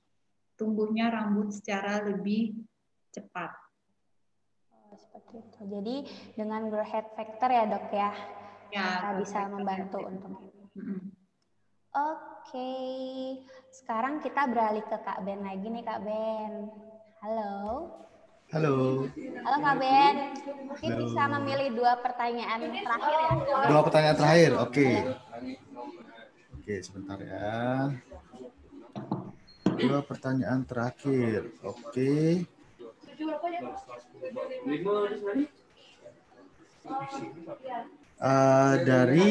tumbuhnya rambut secara lebih cepat. seperti itu. Jadi dengan grow head factor ya dok ya, Ya, kita bisa membantu untuk ini. Oke, sekarang kita beralih ke Kak Ben lagi nih Kak Ben. Halo. Halo. Halo Kak Ben, mungkin bisa memilih 2 pertanyaan terakhir ya. 2 pertanyaan terakhir, oke. Oke, sebentar ya. 2 pertanyaan terakhir, oke. Dari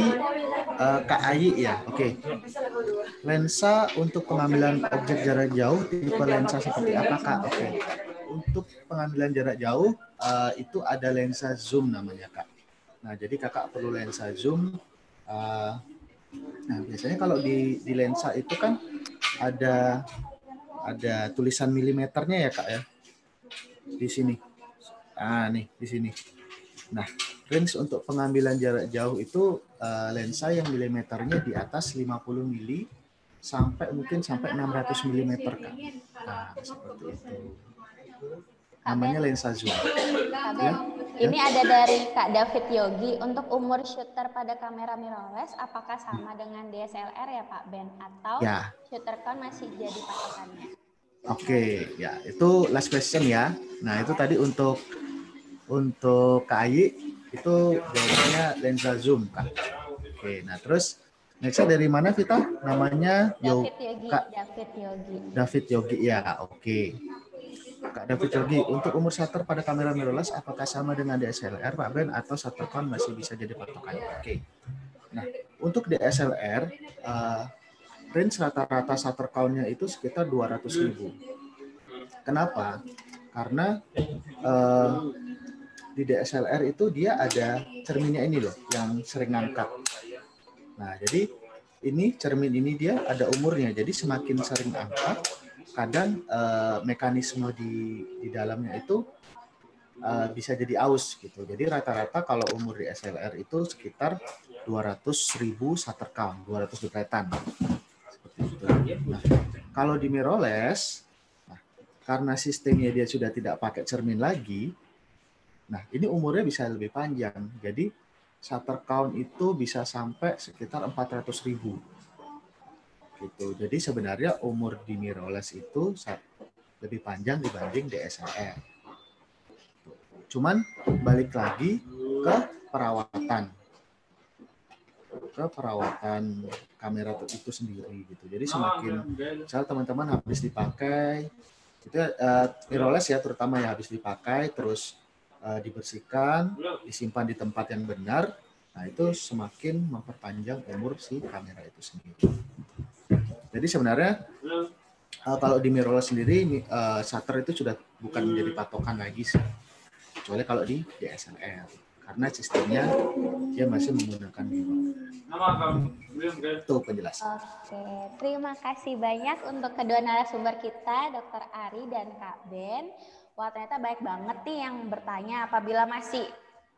Kak Ayi ya, oke. Lensa untuk pengambilan objek jarak jauh tipe lensa seperti apa Kak? Oke. Untuk pengambilan jarak jauh itu ada lensa zoom namanya Kak. Nah jadi kakak perlu lensa zoom. Nah biasanya kalau di lensa itu kan ada tulisan milimeternya ya Kak ya. Di sini. Nih di sini. Nah, range untuk pengambilan jarak jauh itu lensa yang milimeternya di atas 50 mili sampai mungkin sampai 600 mm Kak. Nah, seperti itu. Namanya lensa zoom. Kak Ben, ini ada dari Kak David Yogi. Untuk umur shooter pada kamera mirrorless, apakah sama dengan DSLR ya Pak Ben? Atau shooter count masih jadi patokannya? Oke, ya itu last question ya. Nah itu tadi untuk KAI itu jawabannya lensa zoom Kak. Oke, nah terus nextnya dari mana Vita? Namanya David Yogi. David Yogi ya, oke. Kak David Yogi, untuk umur shutter pada kamera mirrorless apakah sama dengan DSLR Pak Ben atau shutter count masih bisa jadi patokannya? Oke. Nah, untuk DSLR range rata-rata shutter count-nya itu sekitar 200.000. Kenapa? Karena di DSLR itu dia ada cerminnya ini loh, yang sering ngangkat. Nah, jadi ini cermin ini dia ada umurnya. Jadi semakin sering angkat, kadang mekanisme di dalamnya itu bisa jadi aus gitu. Jadi rata-rata kalau umur DSLR itu sekitar 200.000 shutter count, 200 depretan. Seperti itu. Nah, kalau di mirrorless, karena sistemnya dia sudah tidak pakai cermin lagi, nah ini umurnya bisa lebih panjang. Jadi shutter count itu bisa sampai sekitar 400.000. Gitu. Jadi sebenarnya umur di mirrorless itu lebih panjang dibanding DSLR. Cuman balik lagi ke perawatan kamera itu sendiri gitu. Jadi semakin misal teman-teman habis dipakai itu mirrorless ya terutama ya habis dipakai terus dibersihkan, disimpan di tempat yang benar. Nah, itu semakin memperpanjang umur si kamera itu sendiri. Jadi sebenarnya kalau di mirrorless sendiri shutter itu sudah bukan menjadi patokan lagi sih. Kecuali kalau di DSLR karena sistemnya dia masih menggunakan mirror. Itu penjelasan. Oke, terima kasih banyak untuk kedua narasumber kita, Dr. Ari dan Kak Ben. Wah, ternyata baik banget nih yang bertanya. Apabila masih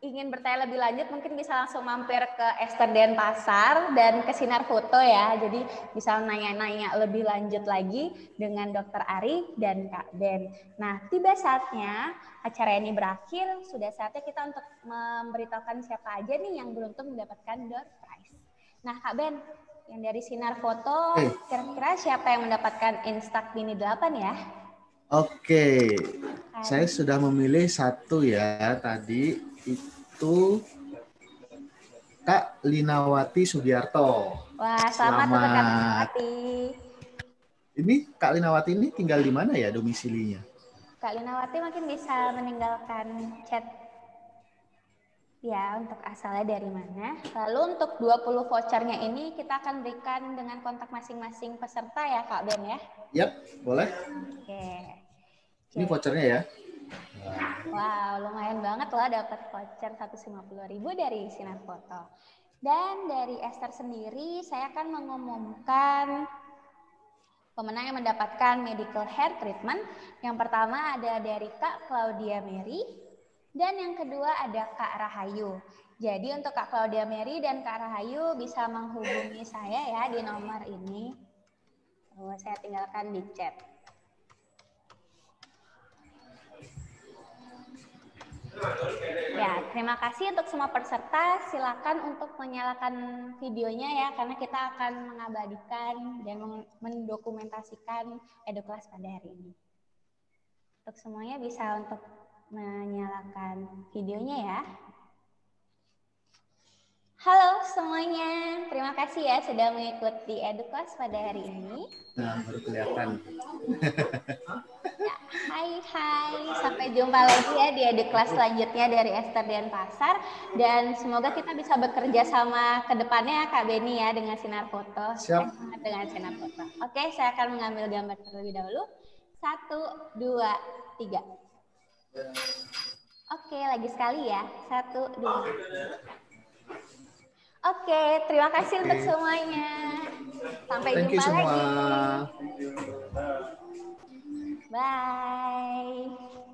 ingin bertanya lebih lanjut, mungkin bisa langsung mampir ke Esther Denpasar dan ke Sinar Foto ya. Jadi bisa nanya-nanya lebih lanjut lagi dengan Dr. Ari dan Kak Ben. Nah, tiba saatnya acara ini berakhir. Sudah saatnya kita untuk memberitahukan siapa aja nih yang beruntung mendapatkan door prize. Nah, Kak Ben, yang dari Sinar Foto, kira-kira siapa yang mendapatkan Instax Mini 8 ya? Oke, saya sudah memilih satu ya tadi itu Kak Linawati Sugiarto. Wah, selamat untuk Kak Linawati. Ini Kak Linawati ini tinggal di mana ya domisilinya? Kak Linawati mungkin bisa meninggalkan chat ya untuk asalnya dari mana. Lalu untuk 20 vouchernya ini kita akan berikan dengan kontak masing-masing peserta ya Kak Ben ya? Yap, boleh. Oke. Ini vouchernya ya. Wow, lumayan banget loh dapat voucher 150.000 dari Sinar Foto. Dan dari Esther sendiri saya akan mengumumkan pemenang yang mendapatkan medical hair treatment. Yang pertama ada dari Kak Claudia Mary dan yang kedua ada Kak Rahayu. Jadi untuk Kak Claudia Mary dan Kak Rahayu bisa menghubungi saya ya di nomor ini. Saya tinggalkan di chat. terima kasih untuk semua peserta. Silakan untuk menyalakan videonya ya, karena kita akan mengabadikan dan mendokumentasikan eduklas pada hari ini. Untuk semuanya bisa untuk menyalakan videonya ya. Halo semuanya, terima kasih ya sudah mengikuti eduklas pada hari ini. Nah, baru kelihatan. Ya, hai, sampai jumpa lagi ya di eduklas selanjutnya dari Esther Denpasar, dan semoga kita bisa bekerja sama ke depannya ya Kak Beni ya dengan Sinar Foto. Siap. Dengan Sinar Foto. Oke, saya akan mengambil gambar terlebih dahulu. 1, 2, 3. Oke, lagi sekali ya. 1, 2. Oke, terima kasih untuk semuanya. Sampai jumpa lagi. Bye.